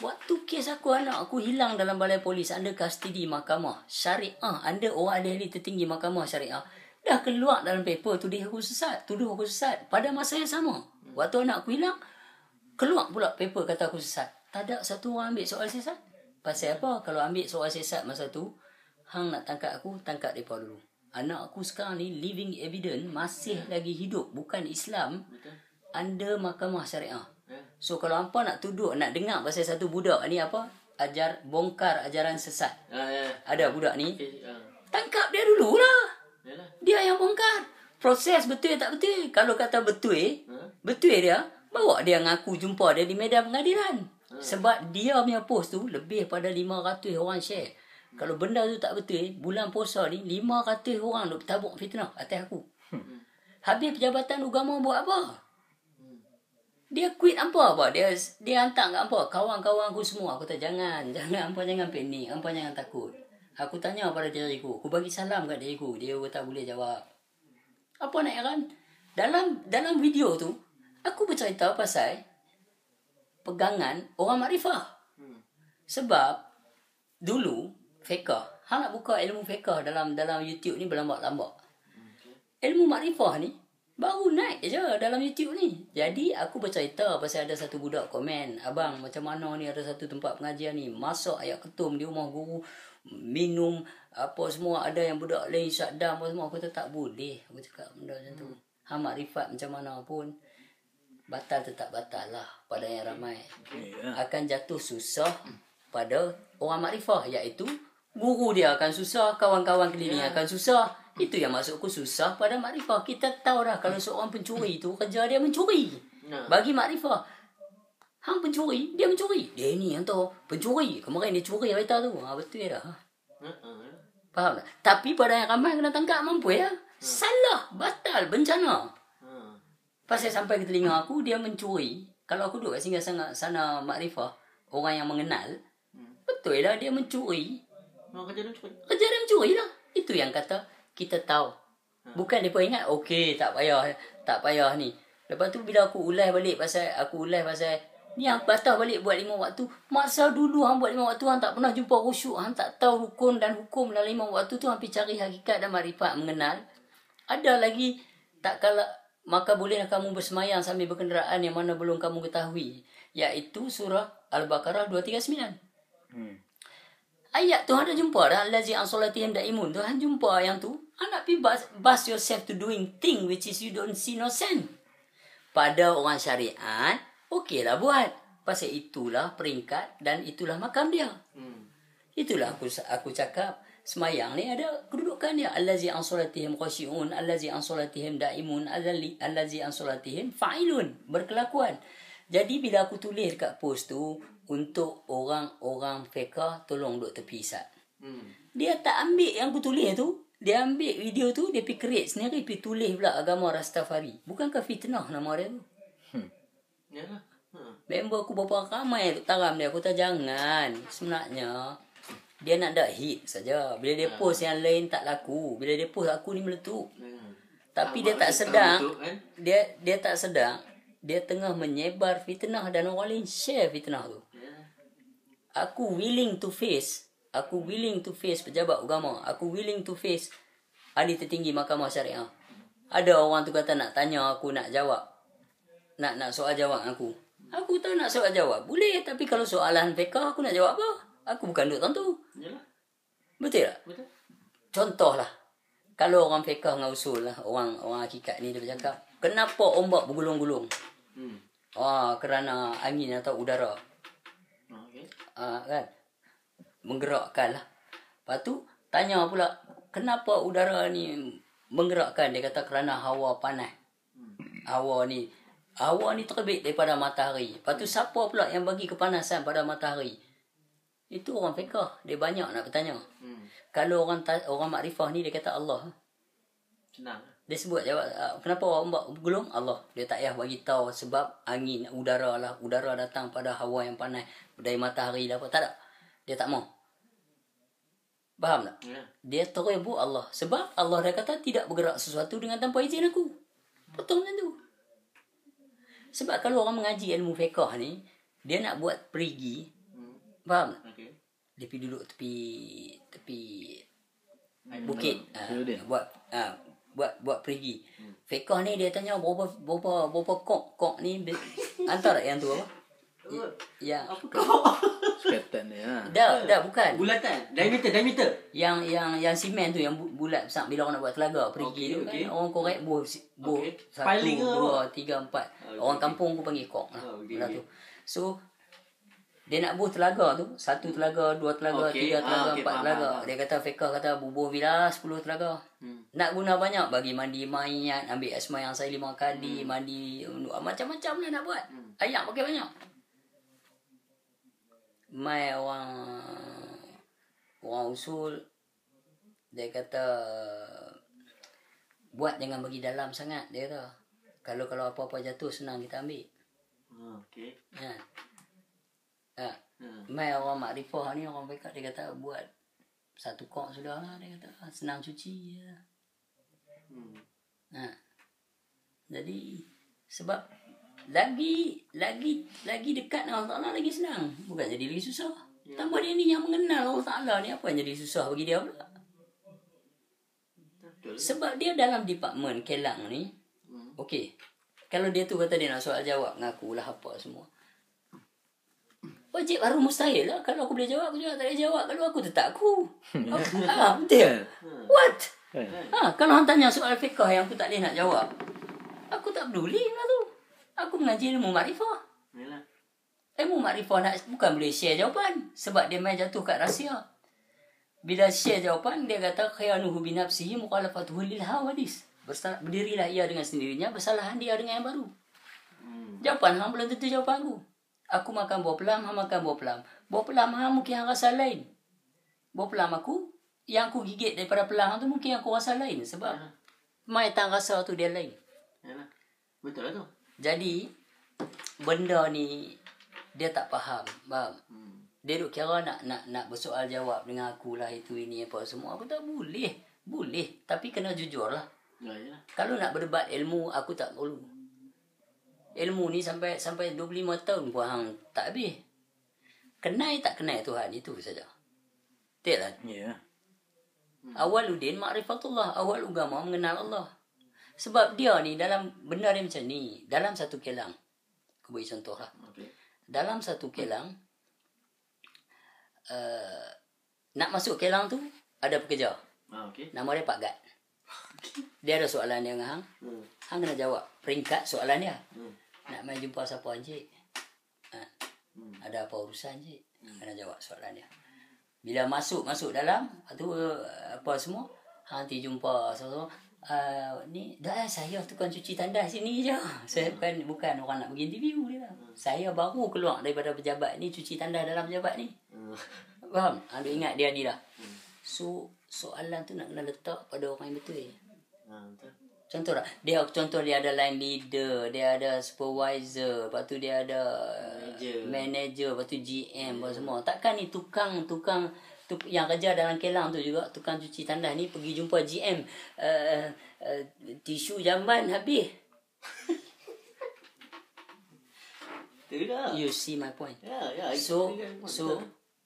Speaker 1: Waktu kes aku, anak aku hilang dalam balai polis under custody mahkamah syariah, under orang ahli tertinggi mahkamah syariah, dah keluar dalam paper tuduh aku sesat pada masa yang sama. Waktu anak aku hilang, keluar pula paper kata aku sesat. Tak ada satu orang ambil soal sesat. Pasal apa? Kalau ambil soal sesat masa tu, hang nak tangkap aku, tangkap mereka dulu. Anak aku sekarang ni living evidence, masih lagi hidup, bukan Islam, under mahkamah syariah. So kalau hampa nak tuduh, nak dengar pasal satu budak ni apa, bongkar ajaran sesat. Ada budak ni, tangkap dia dululah. Dia yang bongkar. Proses betul tak betul. Kalau kata betul, betul dia, bawa dia ngaku jumpa dia di medan pengadilan. Sebab dia punya post tu lebih pada 500 orang share. Kalau benda tu tak betul, bulan puasa ni 500 orang duk tabuk fitnah atas aku. Habis Perjabatan Agama buat apa? Dia quit apa? Dia hantar kat apa? Kawan-kawan aku semua. Aku kata jangan panik, hampa jangan takut. Aku tanya pada diriku, aku bagi salam kat diriku, dia tak boleh jawab. Apa nak heran? Dalam video tu, aku bercerita pasal pegangan orang makrifah. Sebab dulu fiqh, hang nak buka ilmu fiqh dalam YouTube ni berlambak-lambak. Ilmu makrifah ni baru naik je dalam YouTube ni. Jadi aku bercerita pasal ada satu budak komen, abang macam mana ni ada satu tempat pengajian ni, masak ayat ketum di rumah guru, minum apa semua, ada yang budak lain syadam apa semua. Aku kata tak boleh. Aku cakap benda macam tu. Hang makrifat macam mana pun, batal tetap batal lah pada yang ramai. Akan jatuh susah pada orang makrifah, iaitu guru dia akan susah, kawan-kawan keliling akan susah. Itu yang maksudku susah pada makrifah. Kita tahu dah kalau seorang pencuri tu kerja dia mencuri. Bagi makrifah, hang pencuri, dia mencuri. Dia ni yang tahu pencuri. Kemarin dia curi kereta tu. Betul dah. Faham tak? Tapi pada yang ramai kena tangkap mampu ya. Salah, batal, bencana. Pasal sampai ke telinga aku, dia mencuri. Kalau aku duduk kat singgah sana makrifah, orang yang mengenal, betul dah dia mencuri. Kerja dia mencuri lah. Itu yang kata kita tahu. Bukan mereka ingat, okey, tak payah ni. Lepas tu bila aku ulas balik pasal ni hang batal balik buat 5 waktu. Masa dulu hang buat 5 waktu, hang tak pernah jumpa khusyuk, hang tak tahu rukun dan hukum dalam 5 waktu tu, hang pergi cari hakikat dan makrifat mengenal. Ada lagi tak kala, maka bolehlah kamu bersemayam sambil berkenderaan yang mana belum kamu ketahui, iaitu surah Al-Baqarah 239. Ayat tu ada jumpa dah, allazi an solatihim daimun tu, hang jumpa yang tu. Anak pi bus yourself to doing thing which is you don't see no sense. Pada orang syariat, okeylah buat. Pasal itulah peringkat dan itulah makam dia. Itulah aku cakap, semayang ni ada kedudukan dia. Allazi an solatihim khashi'un, allazi an solatihim daimun, allazi an solatihim fa'ilun, berkelakuan. Jadi bila aku tulis kat post tu, untuk orang-orang fiqh, tolong duk tepi Sat. Dia tak ambil yang aku tulis tu. Dia ambil video tu, dia pergi create sendiri, pergi tulis pula agama Rastafari. Bukankah fitnah nama dia tu?
Speaker 2: Yalah.
Speaker 1: Member aku berapa ramai tu taram dia. Aku kata jangan. Sebenarnya dia nak dak hit saja. Bila dia post yang lain tak laku. Bila dia post aku ni meletup. Tapi dia tak sedar. Dia tak sedar. Dia tengah menyebar fitnah dan orang lain share fitnah tu. Aku willing to face pejabat agama. Aku willing to face ahli tertinggi mahkamah syariah. Ada orang tu kata nak tanya aku, nak jawab. Nak soal jawab aku. Aku tak nak soal jawab. Boleh, tapi kalau soalan fiqh aku nak jawab apa? Aku bukan duk tentu. Betul tak?
Speaker 2: Betul.
Speaker 1: Contohlah. Kalau orang fiqh dengan usul lah, orang hakikat ni dia bercakap, kenapa ombak bergulung-gulung? Kerana angin atau udara. Kan? Menggerakkan lah. Lepas tu tanya pula, kenapa udara ni menggerakkan? Dia kata kerana hawa panas. Hawa ni terbit daripada matahari. Lepas tu siapa pula yang bagi kepanasan pada matahari? Itu orang fiqh. Dia banyak nak bertanya. Kalau orang makrifah ni, dia kata Allah.
Speaker 2: Senang.
Speaker 1: Dia sebut jawab, kenapa ombak bergulung? Allah. Dia tak payah bagi tahu sebab angin, udara lah. Udara datang pada hawa yang panas dari matahari lah apa. Tak ada. Dia tak mau. Faham tak?
Speaker 2: Yeah.
Speaker 1: Dia terus buat Allah. Sebab Allah dah kata tidak bergerak sesuatu dengan tanpa izin aku. Betul macam tu. Sebab kalau orang mengaji ilmu fiqh ni, dia nak buat perigi, Faham?
Speaker 2: Okey.
Speaker 1: Dia pergi duduk tepi bukit. Buat perigi. Fiqh ni dia tanya berapa kok ni antara yang tu apa? Yang
Speaker 3: Sekatan dia.
Speaker 1: dah bukan.
Speaker 4: Bulatan. Diameter.
Speaker 1: Yang simen tu yang bulat besar bila orang nak buat telaga perigi tu
Speaker 4: Okey.
Speaker 1: kan orang korek buh
Speaker 4: Okey.
Speaker 1: 1
Speaker 4: Piling ke
Speaker 1: 2 3 4. Orang kampung aku panggil kok lah.
Speaker 4: Okey.
Speaker 1: Benda tu. So dia nak buh telaga tu, 1 telaga, 2 telaga,
Speaker 4: Okey.
Speaker 1: 3 telaga, 4
Speaker 4: Okey, faham,
Speaker 1: telaga.
Speaker 4: faham.
Speaker 1: Dia kata fiqh kata bubuh bila 10 telaga. Nak guna banyak bagi mandi mayat, ambil asma yang saya 5 kali, mandi macam-macam lah nak buat. Ayak pakai banyak. Mai orang usul dia kata buat jangan bagi dalam sangat, dia kata. Kalau apa-apa jatuh senang kita ambil.
Speaker 4: Okey.
Speaker 1: Ha. Mai orang makrifah ni orang fiqh dia kata buat 1 kok sudah lah, dia kata senang cuci je. Jadi sebab lagi dekat dengan Allah Ta'ala lagi senang, bukan jadi lagi susah. Tambah dia ni yang mengenal Allah Ta'ala ni, apa yang jadi susah bagi dia pula? Sebab dia dalam department Kelang ni. Okey, kalau dia tu kata dia nak soal jawab ngaku lah apa semua, wajib baru mustahil lah. Kalau aku boleh jawab, aku juga tak boleh jawab. Kalau aku tetap aku. Betul. What? Kalau orang tanya soal fiqh yang aku tak boleh nak jawab, aku tak peduli lah tu. Aku mengaji ilmu makrifah.
Speaker 4: Yalah.
Speaker 1: Ilmu makrifah bukan boleh share jawapan. Sebab dia main jatuh kat rahsia. Bila share jawapan, dia kata khiyanuhu binafsihi mukhalafatuhu lil hawadis. Berdirilah ia dengan sendirinya, bersalahan dia dengan yang baru. Jawapan hang belum tentu jawapan aku. Aku makan buah pelam, hang makan buah pelam. Buah pelam hang mungkin hang rasa lain. Buah pelam aku, yang aku gigit daripada pelam tu mungkin aku rasa lain. Sebab mai tang rasa tu dia lain.
Speaker 4: Yalah. Betul lah tu.
Speaker 1: Jadi benda ni dia tak faham. Faham? Dia duk kira nak bersoal jawab dengan aku lah itu ini apa semua. Aku tak boleh. Boleh, tapi kena jujur lah.
Speaker 4: Yalah.
Speaker 1: Kalau nak berdebat ilmu, aku tak perlu. Ilmu ni sampai 25 tahun pun hang tak habis. Kenal tak kenal Tuhan, itu saja. Betul kan?
Speaker 3: Ya.
Speaker 1: Awaluddin ma'rifatullah. Awal agama mengenal Allah. Sebab dia ni dalam benda dia macam ni. Dalam satu kelang. Aku bagi contoh lah.
Speaker 4: Okey.
Speaker 1: Dalam satu kelang. Nak masuk kelang tu, ada pekerja.
Speaker 4: Okey.
Speaker 1: Nama dia Pak Gad. Dia ada soalan dia dengan hang. Hang kena jawab peringkat soalan dia. Nak main jumpa siapa encik? Ada apa urusan encik? Kena jawab soalan dia. Bila masuk dalam tu apa semua, hang nanti jumpa semua. Ni dah saya tukang cuci tandas sini je. Saya bukan orang nak pergi interview dia. Saya baru keluar daripada pejabat ni, cuci tandas dalam pejabat ni. Faham? Anda ingat dia ni dah. So soalan tu nak kena letak pada orang yang betul.
Speaker 4: Betul.
Speaker 1: Contoh tak? Contoh dia ada line leader, dia ada supervisor, lepas tu dia ada manager, lepas tu GM apa semua. Takkan ni tukang yang kerja dalam kelang tu juga, tukang cuci tandas ni pergi jumpa GM, tisu jamban habis.
Speaker 4: Tidak.
Speaker 1: You see my point?
Speaker 4: Ya.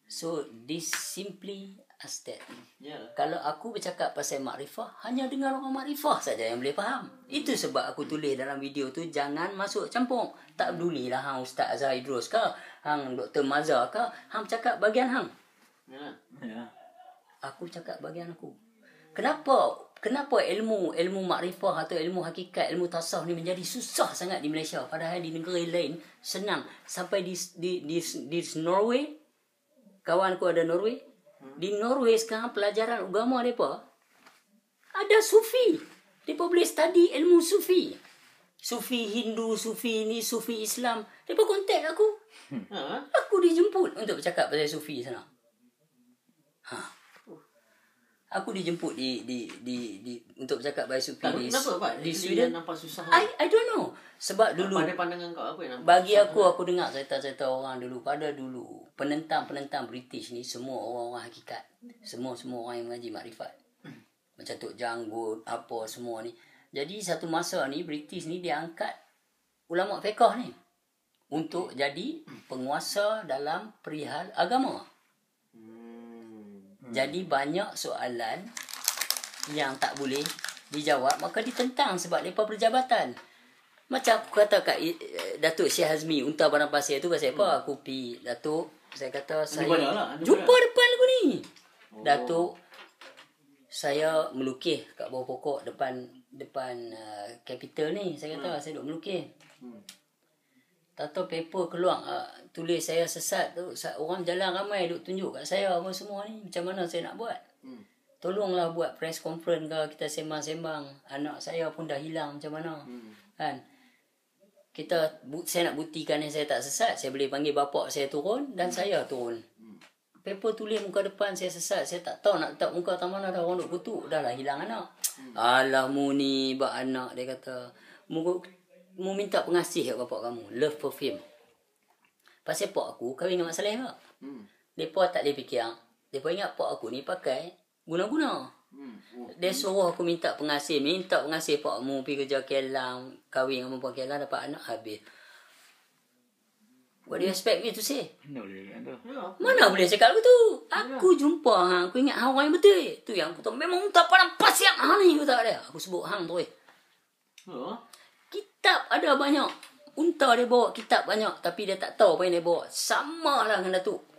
Speaker 1: So this simply as that.
Speaker 4: Ya.
Speaker 1: Kalau aku bercakap pasal makrifah, hanya dengar orang makrifah saja yang boleh faham. Itu sebab aku tulis dalam video tu, jangan masuk campur. Tak pedulilah hang Ustaz Azhar Idrus ke, hang Dr. Mazhar ke, hang cakap bagian hang.
Speaker 4: Ya.
Speaker 1: Aku cakap bagian aku. Kenapa ilmu makrifah atau ilmu hakikat, ilmu tasawuf ni menjadi susah sangat di Malaysia, padahal di negara lain senang. Sampai di Norway, kawanku ada Norway. Di Norway sekarang pelajaran agama mereka ada sufi. Mereka boleh study ilmu sufi. Sufi Hindu, sufi ni, sufi Islam. Mereka kontak aku. Aku dijemput untuk bercakap pasal sufi sana. Aku dijemput di untuk bercakap pasal sufi
Speaker 4: Kenapa Pak?
Speaker 1: di Sweden.
Speaker 4: Nampak susah.
Speaker 1: I don't know. Sebab dulu
Speaker 4: Pada pandangan kau apa yang nampak?
Speaker 1: bagi aku dengar cerita-cerita orang dulu. Pada dulu penentang British ni semua orang-orang hakikat. Semua orang yang mengaji makrifat. Macam Tok Janggut apa semua ni. Jadi satu masa ni British ni dia angkat ulama fiqh ni untuk jadi penguasa dalam perihal agama. Jadi banyak soalan yang tak boleh dijawab, maka ditentang sebab mereka berjabatan. Macam aku kata kat Datuk Syekh Hazmi, Unta Padang Pasir tu pasal apa? Aku pergi Datuk, saya kata saya jumpa depan aku ni. Datuk, saya melukis kat bawah pokok depan kapital ni. Saya kata saya duk melukis. Tahu paper keluar tulis saya sesat tu. Orang jalan ramai duk tunjuk kat saya apa semua ni. Macam mana saya nak buat? Tolonglah buat press conference ke, kita sembang-sembang. Anak saya pun dah hilang macam mana? Kan? Saya nak buktikan yang saya tak sesat. Saya boleh panggil bapak saya turun dan saya turun. Paper tulis muka depan saya sesat. Saya tak tahu nak letak muka tak mana dah, orang duk kutuk. Dah lah hilang anak. Alah mu ni bak anak, dia kata. Mu minta pengasih kat bapak kamu. Love perfume. Pasal pak aku kahwin dengan Mak Saleh tak? Mereka tak boleh fikir. Mereka ingat pak aku ni pakai guna-guna. Dia suruh aku minta pengasih pak mu pergi kerja Kelang, kahwin dengan perempuan Kelang, dapat anak habis. What do you expect me to say? Mana boleh cakap aku tu? Aku jumpa aku ingat hang orang yang betul. Tu yang aku tahu memang tak Padang Pasir hang ni, aku tak ada. Aku sebut hang tu. Kitab ada banyak. Unta dia bawa kitab banyak, tapi dia tak tahu apa yang dia bawa. Sama lah dengan Datuk.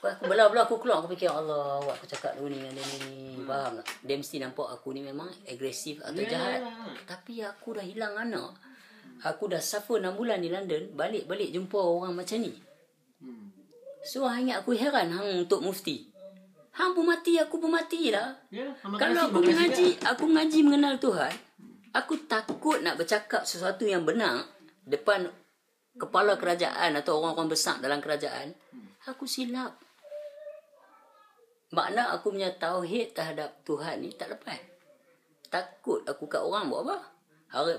Speaker 1: Aku belah aku keluar, aku fikir Allah, aku cakap dulu ni dengan dia ni. Faham tak? Dia mesti nampak aku ni memang agresif atau jahat. Tapi aku dah hilang anak. Aku dah suffer 6 bulan di London, balik jumpa orang macam ni. So hang ingat aku heran hang untuk mufti. Hang pun mati, aku pun mati lah. Kalau aku mengaji mengenal Tuhan, aku takut nak bercakap sesuatu yang benar depan kepala kerajaan atau orang-orang besar dalam kerajaan. Aku silap. Makna aku punya tauhid terhadap Tuhan ni tak lepas. Takut aku kat orang buat apa?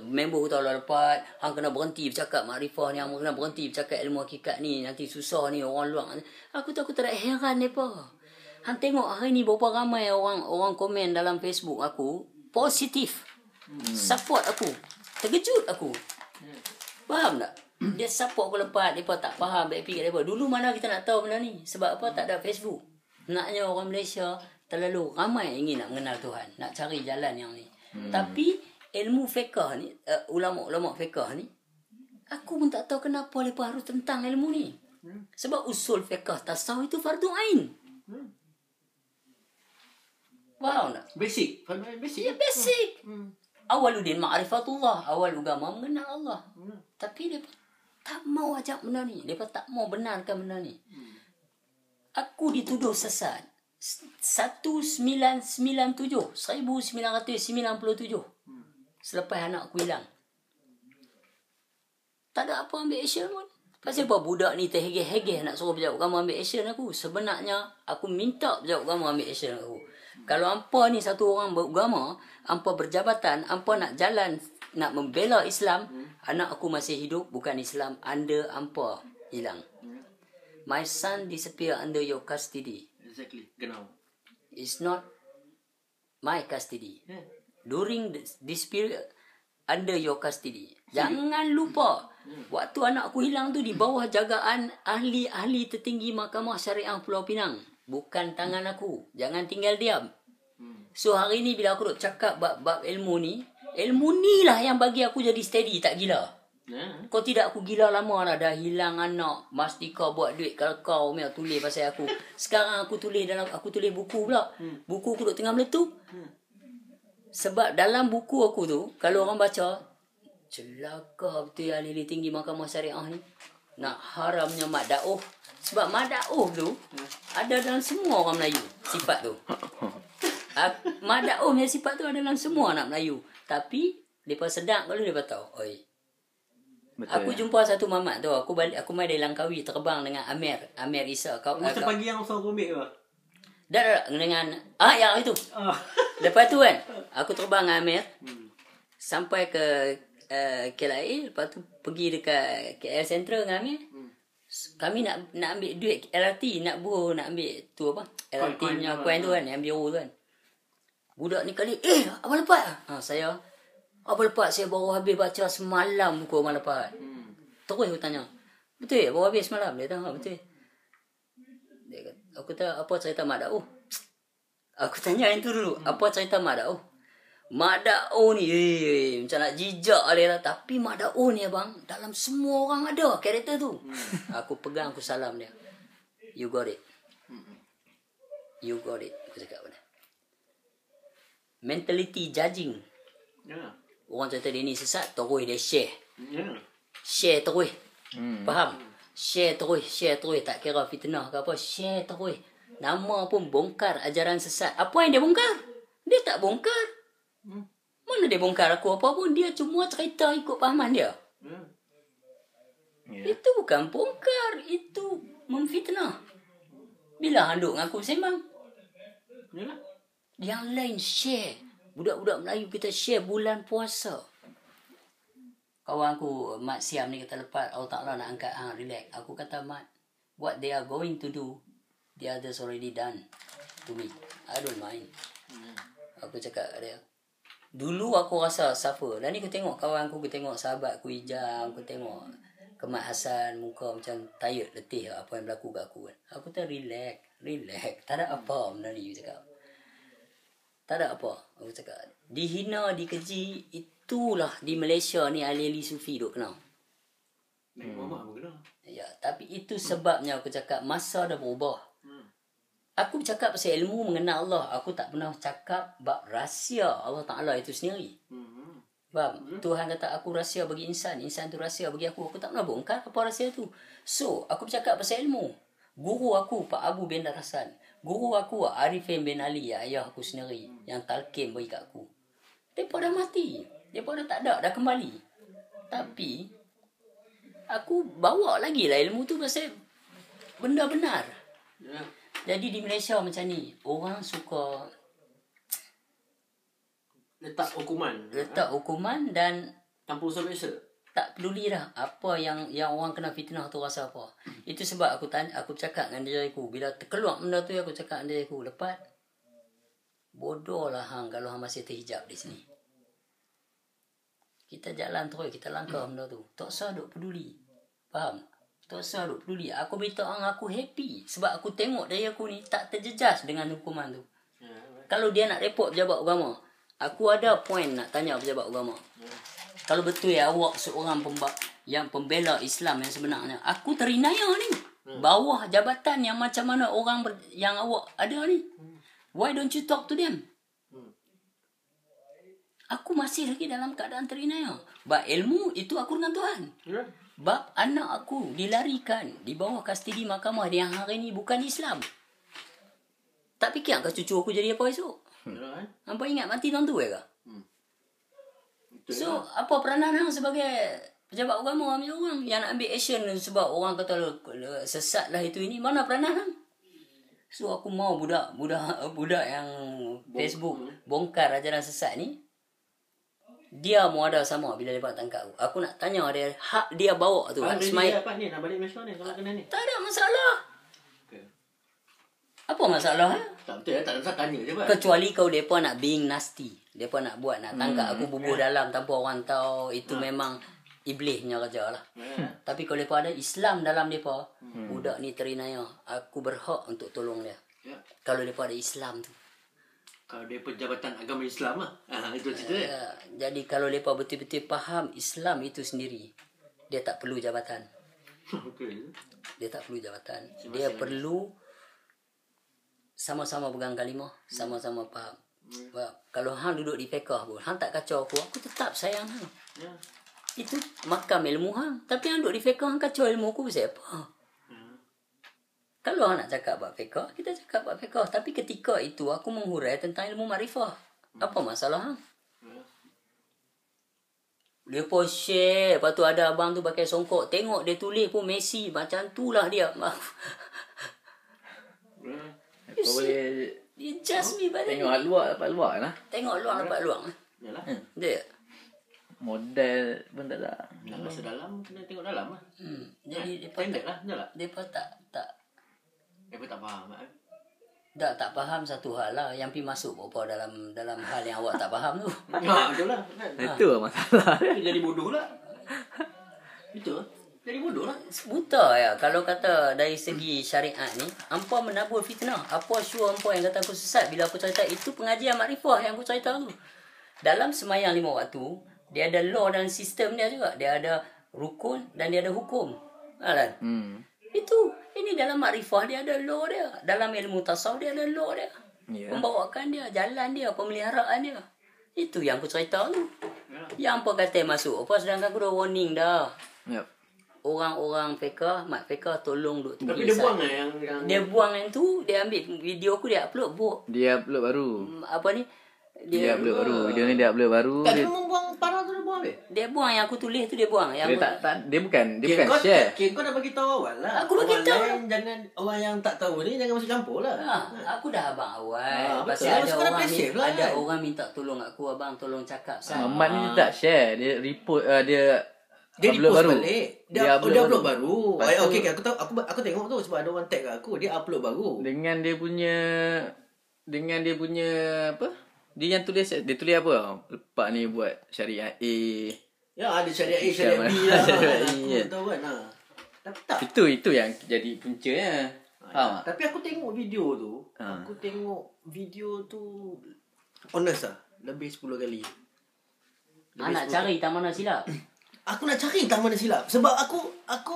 Speaker 1: Member aku tahu lah lepas. Hang kena berhenti bercakap makrifah ni. Hang kena berhenti bercakap ilmu hakikat ni. Nanti susah ni orang luar. Aku tak heran mereka. Hang tengok hari ni berapa ramai orang komen dalam Facebook aku. Positif. Support aku. Terkejut aku. Faham tak? Dia support aku lepas. Mereka tak faham backpick kat mereka. Dulu mana kita nak tahu benda ni? Sebab apa? Tak ada Facebook. Naknya orang Malaysia terlalu ramai ingin nak mengenal Tuhan. Nak cari jalan yang ni. Tapi ilmu fiqh ni, ulama-ulama fiqh ni, aku pun tak tahu kenapa mereka harus tentang ilmu ni. Sebab usul fiqh tasawuf itu fardu ain. Faham tak?
Speaker 2: Basic. Fardu ain basic.
Speaker 1: Ya, basic. Awaluddin ma'rifatullah. Awal agama mengenal Allah. Tapi mereka tak mau ajak benda ni. Mereka tak mau benarkan benda ni. Aku dituduh sesat. 1997. Selepas anak aku hilang. Tak ada apa ambil action pun. Pasal apa budak ni terhegeh-hegeh nak suruh pejabat agama ambil action aku. Sebenarnya aku minta pejabat agama ambil action aku. Kalau hampa ni satu orang beragama, hampa berjabatan, hampa nak jalan, nak membela Islam, anak aku masih hidup, bukan Islam, anda hampa hilang. My son disappear under your custody.
Speaker 2: Exactly. Genau.
Speaker 1: It's not my custody. During this period, under your custody. Jangan lupa, waktu anak aku hilang tu di bawah jagaan ahli-ahli tertinggi Mahkamah Syariah Pulau Pinang. Bukan tangan aku. Jangan tinggal diam. So hari ni bila aku duk cakap bab ilmu ni lah yang bagi aku jadi steady, tak gila. Kau tidak, aku gila lama dah. Dah hilang anak, Mastika buat duit. Kalau kau punya tulis pasal aku. Sekarang aku tulis buku pula. Buku aku duk tengah meletup. Sebab dalam buku aku tu, kalau orang baca, celaka betul yang ahli tinggi Mahkamah Syariah ni. Nak haramnya mad'auh. Sebab mad'auh tu ada dalam semua orang Melayu. Sifat tu. Mad'auh punya sifat tu ada dalam semua anak Melayu. Tapi mereka sedap kalau mereka tahu. Oi. Betul, aku jumpa satu mamat tu. Aku main dari Langkawi terbang dengan Amir Isa.
Speaker 4: Masa pagi yang usah pemik ke?
Speaker 1: Dah dengan yang itu. Lepas tu kan aku terbang dengan Amir sampai ke KLIA. Lepas tu pergi dekat KL Central dengan Amir. Kami nak ambil duit LRT, nak ambil tu apa? LRT punya coin tu kan, yang biru tu kan. Budak ni kali, abang lepas. Saya abang lepas, saya baru habis baca semalam buku abang lepas. Terus aku tanya, betul ya bawa habis malam? Dia kata, betul. Dia kata, aku kata, apa cerita Mak Daud? Aku tanya itu dulu, apa cerita Mak Daud? Mak Daud ni, macam nak jijak dia lah. Tapi Mak Daud ni abang, dalam semua orang ada karakter tu. Aku pegang, aku salam dia. You got it. You got it. Aku cakap pada. Mentality judging.
Speaker 4: Ya.
Speaker 1: Orang cerita dia ni sesat, terus dia share.
Speaker 4: Ya.
Speaker 1: Share terus. Faham? Share terus. Tak kira fitnah ke apa. Share terus. Nama pun bongkar ajaran sesat. Apa yang dia bongkar? Dia tak bongkar. Mana dia bongkar aku apa pun. Dia cuma cerita ikut pahaman dia.
Speaker 3: Ya.
Speaker 1: Itu bukan bongkar. Itu memfitnah. Bila hang duk dengan aku sembang.
Speaker 4: Yalah.
Speaker 1: Yang lain share. Budak-budak Melayu kita share bulan puasa. Kawan aku, Mat Siam ni kata lepas Allah Ta'ala nak angkat hang, relax. Aku kata, Mat, what they are going to do, the others already done to me. I don't mind. Aku cakap kat dia. Dulu aku rasa suffer. Dan ni aku tengok kawan aku tengok sahabat aku Ijam, aku tengok Kemat Hassan, muka macam tired, letih lah apa yang berlaku kat aku kan. Aku kata relax. Tak ada apa benda ni, aku cakap. Tak ada apa, aku cakap. Dihina, dikeji, itulah di Malaysia ni ahli-ahli sufi duk kenal.
Speaker 4: Nabi Muhammad pun kena.
Speaker 1: Ya, tapi itu sebabnya aku cakap masa dah berubah. Aku bercakap pasal ilmu mengenal Allah. Aku tak pernah cakap bab rahsia Allah Ta'ala itu sendiri. Faham? Tuhan kata aku rahsia bagi insan. Insan tu rahsia bagi aku. Aku tak pernah bongkar apa rahsia tu. So, aku bercakap pasal ilmu. Guru aku Pak Abu bin Darasan. Guru aku Arifin bin Ali, ayah aku sendiri. Yang talqin bagi kat aku. Mereka dah mati. Mereka dah tak ada. Dah kembali. Tapi aku bawa lagi lah ilmu tu pasal benda benar.
Speaker 4: Ya.
Speaker 1: Jadi di Malaysia macam ni, orang suka
Speaker 4: Letak hukuman.
Speaker 1: dan
Speaker 4: Tanpa usaha biasa.
Speaker 1: tak peduli dah apa yang orang kena fitnah tu rasa apa. Itu sebab aku cakap dengan diri aku, bila terkeluar benda tu aku cakap dengan diri aku, lepas bodoh lah hang kalau hang masih terhijab di sini. Kita jalan terus, kita langkah benda tu. Tak usah duk peduli. Faham? Tak usah duk peduli. Aku beritahu hang aku happy sebab aku tengok diri aku ni tak terjejas dengan hukuman tu. Kalau dia nak report pejabat agama, aku ada point nak tanya pejabat agama. Kalau betul ya awak seorang yang pembela Islam yang sebenarnya, aku terinaya ni. Bawah jabatan yang macam mana orang yang awak ada ni. Why don't you talk to them? Aku masih lagi dalam keadaan terinaya. Bab ilmu itu aku dengan Tuhan.
Speaker 4: Ya.
Speaker 1: Bab anak aku dilarikan di bawah kastidi mahkamah yang hari ni bukan Islam. Tak fikir ke cucu aku jadi apa esok?
Speaker 4: Yalah,
Speaker 1: Hampa ingat mati tuan tu ke?
Speaker 4: Betul
Speaker 1: So,
Speaker 4: lah.
Speaker 1: apa peranan hang sebagai pejabat agama ambil orang yang nak ambil action sebab orang kata sesat lah itu ini? Mana peranan hang? So, aku mau budak yang Facebook bongkar ajaran sesat ni, dia mau ada sama bila dia tangkap aku. Aku nak tanya dia, hak dia bawa tu.
Speaker 4: Dia
Speaker 1: Smile.
Speaker 4: apa ni? Nak balik Malaysia ni kalau kena ni.
Speaker 1: Tak ada masalah.
Speaker 4: Okay.
Speaker 1: Apa masalah?
Speaker 4: Tak betul ya. Tak usah tanya je Pak.
Speaker 1: Kecuali kau mereka nak being nasty. Mereka nak buat, nak tangkap aku bubuh dalam tanpa orang tahu. Itu memang iblisnya kerja lah. Tapi kalau mereka ada Islam dalam mereka, budak ni terinaya. Aku berhak untuk tolong dia.
Speaker 4: Ya.
Speaker 1: Kalau mereka ada Islam tu.
Speaker 4: Kalau dia Jabatan Agama Islam lah. Itu cerita dia.
Speaker 1: Jadi kalau mereka betul-betul faham Islam itu sendiri, dia tak perlu jabatan.
Speaker 4: Okey.
Speaker 1: Dia tak perlu jabatan. Dia perlu sama-sama pegang kalimah, sama-sama faham. Kalau hang duduk di fiqah pun, hang tak kacau aku tetap sayang hang.
Speaker 4: Ya.
Speaker 1: Itu makam ilmu hang. Tapi hang duduk di fiqah, hang kacau ilmu aku pasal apa? Kalau hang nak cakap bab fiqah, kita cakap bab fiqah. Tapi ketika itu aku menghurai tentang ilmu makrifah. Apa masalah hang? Dia pun share. Lepas tu ada abang tu pakai songkok. Tengok dia tulis pun Messi. Macam tu lah dia.
Speaker 3: Kau boleh
Speaker 1: Dia just me pada
Speaker 3: tengok luar dapat luar lah.
Speaker 1: Tengok luang dapat luang.
Speaker 4: Yalah.
Speaker 1: Dia.
Speaker 3: Model pun tak ada.
Speaker 4: Nak rasa dalam, kena tengok dalam lah.
Speaker 1: Jadi
Speaker 4: Pendek lah. Yalah.
Speaker 1: Depa tak
Speaker 4: Dia pun tak faham.
Speaker 1: tak faham satu hal lah yang pergi masuk apa dalam hal yang awak tak faham tu.
Speaker 4: Betul lah. Kan?
Speaker 3: Itu lah masalah.
Speaker 4: Dia jadi bodoh lah. Betul. Jadi bodoh lah.
Speaker 1: Buta ya. Kalau kata dari segi syariat ni, hampa menabur fitnah. Apa sure hampa yang kata aku sesat bila aku cerita itu pengajian makrifah yang aku cerita tu. Dalam semayang 5 waktu, dia ada law dan sistem dia juga. Dia ada rukun dan dia ada hukum. Kan? Itu. Ini dalam makrifah dia ada law dia. Dalam ilmu tasawuf dia ada law dia. Pembawakan dia, jalan dia, pemeliharaan dia. Itu yang aku cerita tu. Yang hampa kata masuk. Apa sedangkan aku dah warning dah.
Speaker 3: Yep.
Speaker 1: Orang-orang fiqah, mat fiqah tolong duk tulis.
Speaker 4: Tapi dia buang lah yang
Speaker 1: Dia buang yang tu, dia ambil video aku, dia upload
Speaker 3: Dia upload baru.
Speaker 1: apa ni?
Speaker 3: Dia upload baru. Video ni dia upload baru.
Speaker 2: Tak, dia memang buang parah tu dia buang habis.
Speaker 1: Dia buang yang aku tulis tu, dia buang. Yang
Speaker 3: Dia tak dia bukan
Speaker 2: kau,
Speaker 3: share.
Speaker 2: kau dah bagi tahu awal lah.
Speaker 1: Aku bagi
Speaker 2: Orang
Speaker 1: tahu.
Speaker 2: lain jangan, orang yang tak tahu ni jangan masuk campur lah.
Speaker 1: aku dah abang awal.
Speaker 2: betul.
Speaker 1: Pasal ada
Speaker 2: Kau dah
Speaker 1: orang
Speaker 2: play safe lah,
Speaker 1: ada
Speaker 2: kan?
Speaker 1: orang minta tolong aku, abang tolong cakap Sat.
Speaker 3: Ahmad ni dia tak share. Dia report dia
Speaker 2: Dia
Speaker 3: upload
Speaker 2: repost
Speaker 3: baru.
Speaker 2: balik. Dia upload baru. Okey, aku tahu, aku tengok tu sebab ada orang tag kat aku, dia upload baru.
Speaker 3: Dengan dia punya apa? Dia yang tulis apa? Lepas ni buat syariah A.
Speaker 2: Ya, ada syariah A, syariah B lah.
Speaker 3: Syariah A,
Speaker 2: Aku
Speaker 3: ya.
Speaker 2: tahu kan. Tapi tak.
Speaker 3: Itu yang jadi puncanya. Faham tak?
Speaker 2: Tapi aku tengok video tu, honest lah, lebih 10 kali.
Speaker 1: Nak cari tak mana silap.
Speaker 2: Aku nak cari tak mana silap. Sebab aku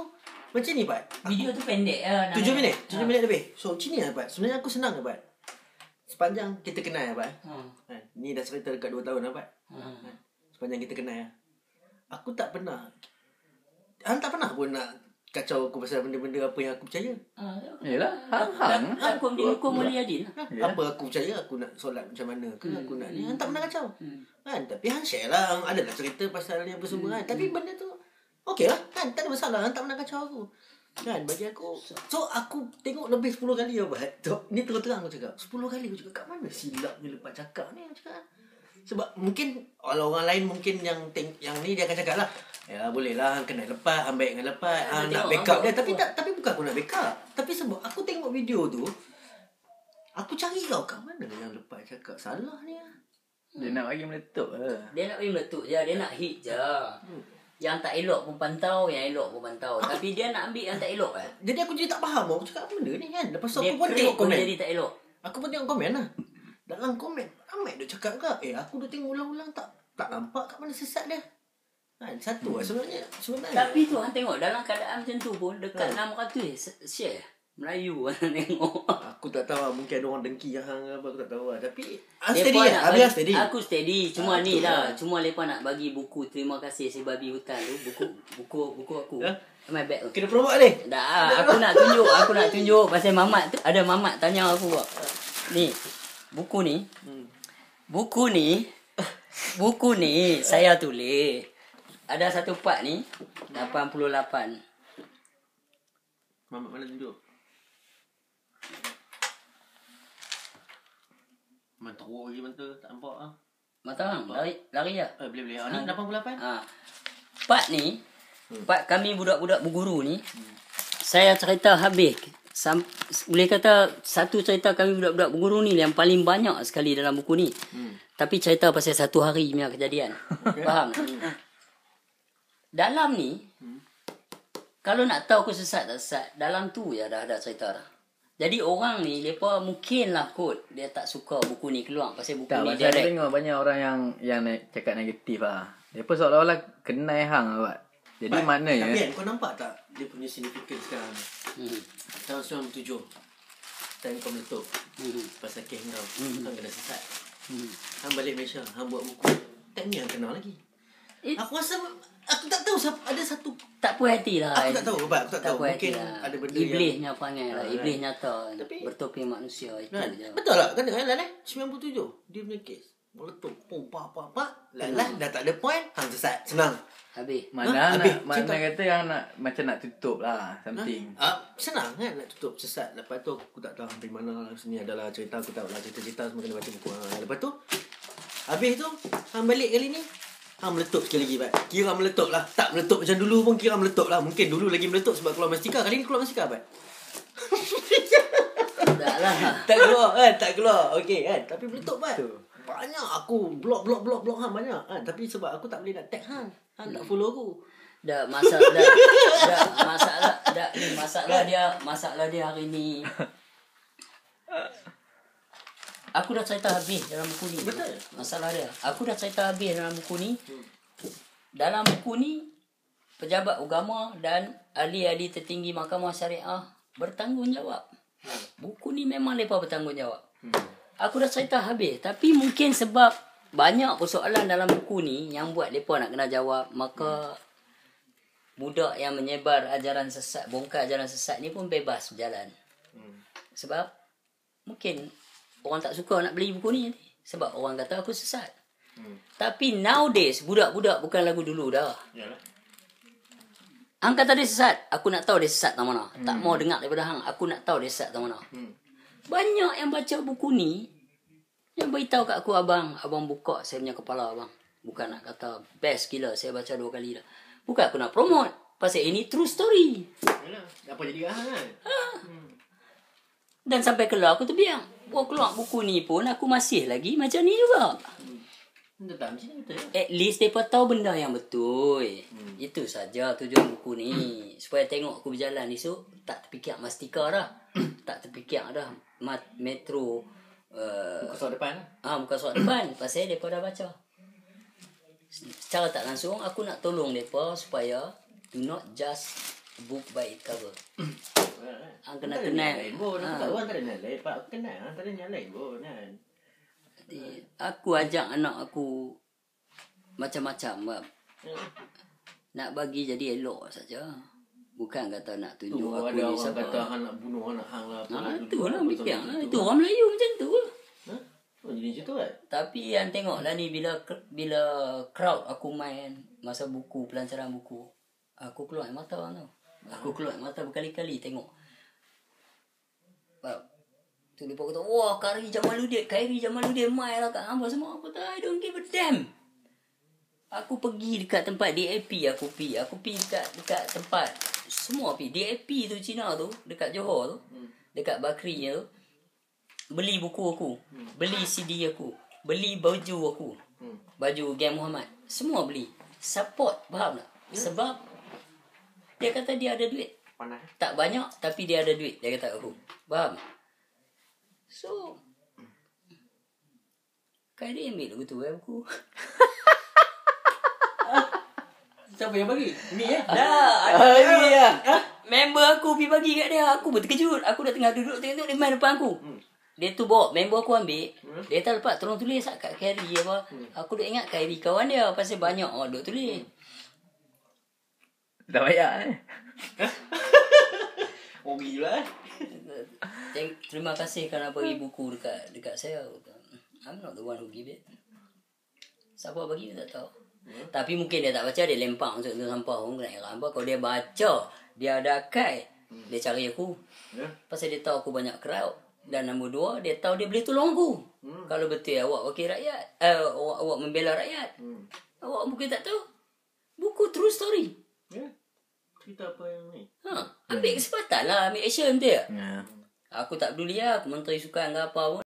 Speaker 2: macam ni, Pat.
Speaker 1: Video tu pendek
Speaker 2: 7 minit. 7 minit lebih. So, macam ni lah, Pat. Sebenarnya aku senang lah, Pat. Sepanjang kita kenal lah, Pat. Ni dah cerita dekat 2 tahun lah, Pat. Sepanjang kita kenal lah. Aku tak pernah. Hang tak pernah pun nak kacau aku pasal benda-benda apa yang aku percaya.
Speaker 3: Yalah, hang.
Speaker 1: Hukum dia hukum wali adil.
Speaker 2: Apa aku percaya, aku nak solat macam mana ke, aku nak ni. Hang tak pernah kacau. Kan? Tapi hang share lah. Hang adalah cerita pasal ni apa semua kan. Tapi benda tu okey lah kan. Tak ada masalah. Hang tak pernah kacau aku. Kan bagi aku. So aku tengok lebih 10 kali apa. Ni terang-terang aku cakap. 10 kali aku cakap kat mana silapnya lepas cakap ni aku cakap. Sebab mungkin kalau orang lain mungkin yang ni dia akan cakap lah, ya boleh lah kena lepas, ambil dengan lepas, nak backup dia. Tapi bukan aku nak backup. Tapi sebab aku tengok video tu, aku cari kau kat mana yang lepas cakap salah ni.
Speaker 3: Dia nak bagi meletup lah.
Speaker 1: Dia nak bagi meletup je, dia nak hit je. Yang tak elok pun pantau, yang elok pun pantau. Tapi dia nak ambil yang tak elok kan.
Speaker 2: Jadi aku jadi tak faham. Aku cakap apa benda ni kan. Lepas tu
Speaker 1: Dia
Speaker 2: aku pun tengok komen.
Speaker 1: jadi tak elok.
Speaker 2: Aku pun tengok komen lah. Dalam komen ramai dia cakap ke, aku dah tengok ulang-ulang tak nampak kat mana sesat dia. Kan satu lah sebenarnya.
Speaker 1: Tapi tu hang tengok dalam keadaan macam tu pun dekat 600 share Melayu hang tengok.
Speaker 2: Aku tak tahu lah, mungkin ada orang dengki hang apa aku tak tahu lah. Tapi
Speaker 1: Depa
Speaker 2: steady
Speaker 1: nak
Speaker 2: lah. Habis steady.
Speaker 1: Aku steady. Cuma ni
Speaker 2: lah.
Speaker 1: Cuma lepas nak bagi buku Terima Kasih Si Babi Hutan tu. Buku aku. My bag tu.
Speaker 2: Kena promote ni.
Speaker 1: Dah, aku nak tunjuk pasal Mamat tu. Ada Mamat tanya aku kok. Ni. Buku ni saya tulis. Ada satu part ni 88.
Speaker 2: Mamat mana tunjuk? Mentau lagi mata tak nampak ah.
Speaker 1: Mata hang lari ya.
Speaker 2: Boleh. Ni 88.
Speaker 1: Part ni, part kami budak-budak berguru ni. Saya cerita habis. Boleh kata satu cerita kami budak-budak berguru ni yang paling banyak sekali dalam buku ni. Tapi cerita pasal satu hari punya kejadian. Faham? Dalam ni, kalau nak tahu aku sesat tak sesat, dalam tu ya dah ada cerita dah. Jadi orang ni, mereka mungkinlah kot dia tak suka buku ni keluar. Pasal buku
Speaker 3: Tak,
Speaker 1: ni
Speaker 3: pasal aku tengok banyak orang yang cakap negatif lah. Mereka seolah-olah kenal hang lah, Pak. Jadi maknanya
Speaker 2: Tapi kan kau nampak tak dia punya significance sekarang ni? Tahun 97 time kau meletup pasal kes kau kau kena sesat. Hang balik Malaysia, hang buat buku, time ni hang kenal lagi. Aku rasa aku tak tahu ada satu
Speaker 1: tak puas hati lah.
Speaker 2: Aku tak tahu apa, aku tak tahu. Mungkin
Speaker 1: lah.
Speaker 2: ada benda
Speaker 1: Iblisnya panggil lah. Iblis nyata.
Speaker 2: Tapi
Speaker 1: bertopi manusia itu
Speaker 2: kan?
Speaker 1: je.
Speaker 2: Betul lah kan Lan 97 dia punya kes meletup lah dah tak ada point hang sesat senang.
Speaker 1: Habis.
Speaker 3: mana
Speaker 2: habis,
Speaker 3: nak mana kata yang nak macam nak tutup lah something.
Speaker 2: Senang kan nak tutup sesat. Lepas tu aku tak tahu dari mana lah. Sini adalah cerita, aku tahu lah cerita-cerita semua kena baca buku. Lepas tu habis tu hang balik kali ni hang meletup sekali lagi, Pat. Kira meletup lah. Tak meletup macam dulu pun kira meletup lah. Mungkin dulu lagi meletup sebab keluar mastika. Kali ni keluar mastika, Pat.
Speaker 1: Tak lah.
Speaker 2: Tak keluar kan? Tak keluar. Okey kan? Tapi meletup, Pat. banyak aku blog hang banyak kan. Tapi sebab aku tak boleh nak tag hang. Hang tak follow aku.
Speaker 1: Masalah dia hari ni. Aku dah cerita habis dalam buku ni.
Speaker 2: Betul.
Speaker 1: Masalah dia. Aku dah cerita habis dalam buku ni. Dalam buku ni, pejabat agama dan ahli-ahli tertinggi Mahkamah Syariah bertanggungjawab. Buku ni memang mereka bertanggungjawab. Aku dah cerita habis. Tapi mungkin sebab banyak persoalan dalam buku ni yang buat mereka nak kena jawab. Maka budak yang menyebar ajaran sesat, bongkar ajaran sesat ni pun bebas berjalan. Sebab mungkin orang tak suka nak beli buku ni nanti. Sebab orang kata aku sesat. Tapi nowadays, budak-budak bukan lagu dulu dah.
Speaker 2: Yalah.
Speaker 1: Hang kata dia sesat, aku nak tahu dia sesat tak mana. Tak mau dengar daripada hang, aku nak tahu dia sesat tak mana. Banyak yang baca buku ni, yang beritahu kat aku, abang buka saya punya kepala abang. Bukan nak kata best gila, saya baca 2 kali dah. Bukan aku nak promote. Pasal ini true story.
Speaker 2: Yalah. Apa jadi hang kan?
Speaker 1: Dan sampai keluar aku terbiang. Keluar buku ni pun aku masih lagi macam ni juga.
Speaker 2: Tak macam ni betul.
Speaker 1: At least mereka tahu benda yang betul. Itu saja tujuan buku ni. Supaya tengok aku berjalan esok, tak terfikir mastika dah. Tak terfikir dah metro.
Speaker 2: Muka surat depan.
Speaker 1: Muka surat depan. Pasal mereka dah baca. Secara tak langsung, aku nak tolong mereka supaya do not just book by its cover. Hang kena kenal.
Speaker 2: Aku tahu hang tak ada nilai. Pak aku kenal hang tak ada nilai pun kan.
Speaker 1: Aku ajak anak aku macam-macam. Nak bagi jadi elok saja. Bukan kata nak tunjuk
Speaker 2: Tu
Speaker 1: aku
Speaker 2: ada
Speaker 1: ni
Speaker 2: orang
Speaker 1: siapa.
Speaker 2: kata hang nak bunuh anak hang lah.
Speaker 1: Itu lah fikir lah. Itu orang Melayu macam tu lah.
Speaker 2: Oh jadi macam tu kan?
Speaker 1: Tapi yang tengoklah ni bila crowd aku main masa buku, pelancaran buku. Aku keluar air mata tau. Aku keluar air mata berkali-kali tengok. Tu dia kata, wah Khairi Jamaluddin main lah kat hamba semua. Aku kata, I don't give a damn. Aku pergi dekat tempat DAP aku pergi dekat tempat semua pergi. DAP tu Cina tu, dekat Johor tu, dekat Bakri tu. Beli buku aku, beli CD aku, beli baju aku, baju Gang Muhammad. Semua beli. Support, faham tak? Sebab dia kata dia ada duit.
Speaker 2: Panas.
Speaker 1: Tak banyak tapi dia ada duit, dia kata aku. Faham? So Khairi ambil lagu tu aku.
Speaker 4: Siapa yang bagi? Mi ya?
Speaker 1: Dah, member aku pergi bagi kat dia. Aku pun terkejut. Aku dah tengah duduk tengok dia main depan aku. Dia tu bawa member aku ambil. Dia tak lepas tolong tulis kat Khairi apa. Aku duk ingat Khairi kawan dia pasal banyak duk tulis.
Speaker 3: Dah bayar
Speaker 2: Oh gila.
Speaker 1: Terima kasih kerana bagi buku dekat saya. I'm not the one who give it. Siapa bagi tak tahu. Tapi mungkin dia tak baca, dia lempang untuk sampah. Orang kena heran apa. Kalau dia baca, dia ada akal, dia cari aku. Pasal dia tahu aku banyak crowd. Dan nombor 2, dia tahu dia boleh tolong aku. Kalau betul awak wakil rakyat, awak membela rakyat. Awak mungkin tak tahu. Buku true story.
Speaker 2: Ya. Cerita apa yang ni?
Speaker 1: Ambil kesempatan lah, ambil action dia.
Speaker 3: Ya.
Speaker 1: Aku tak peduli lah, aku menteri sukan ke apa pun.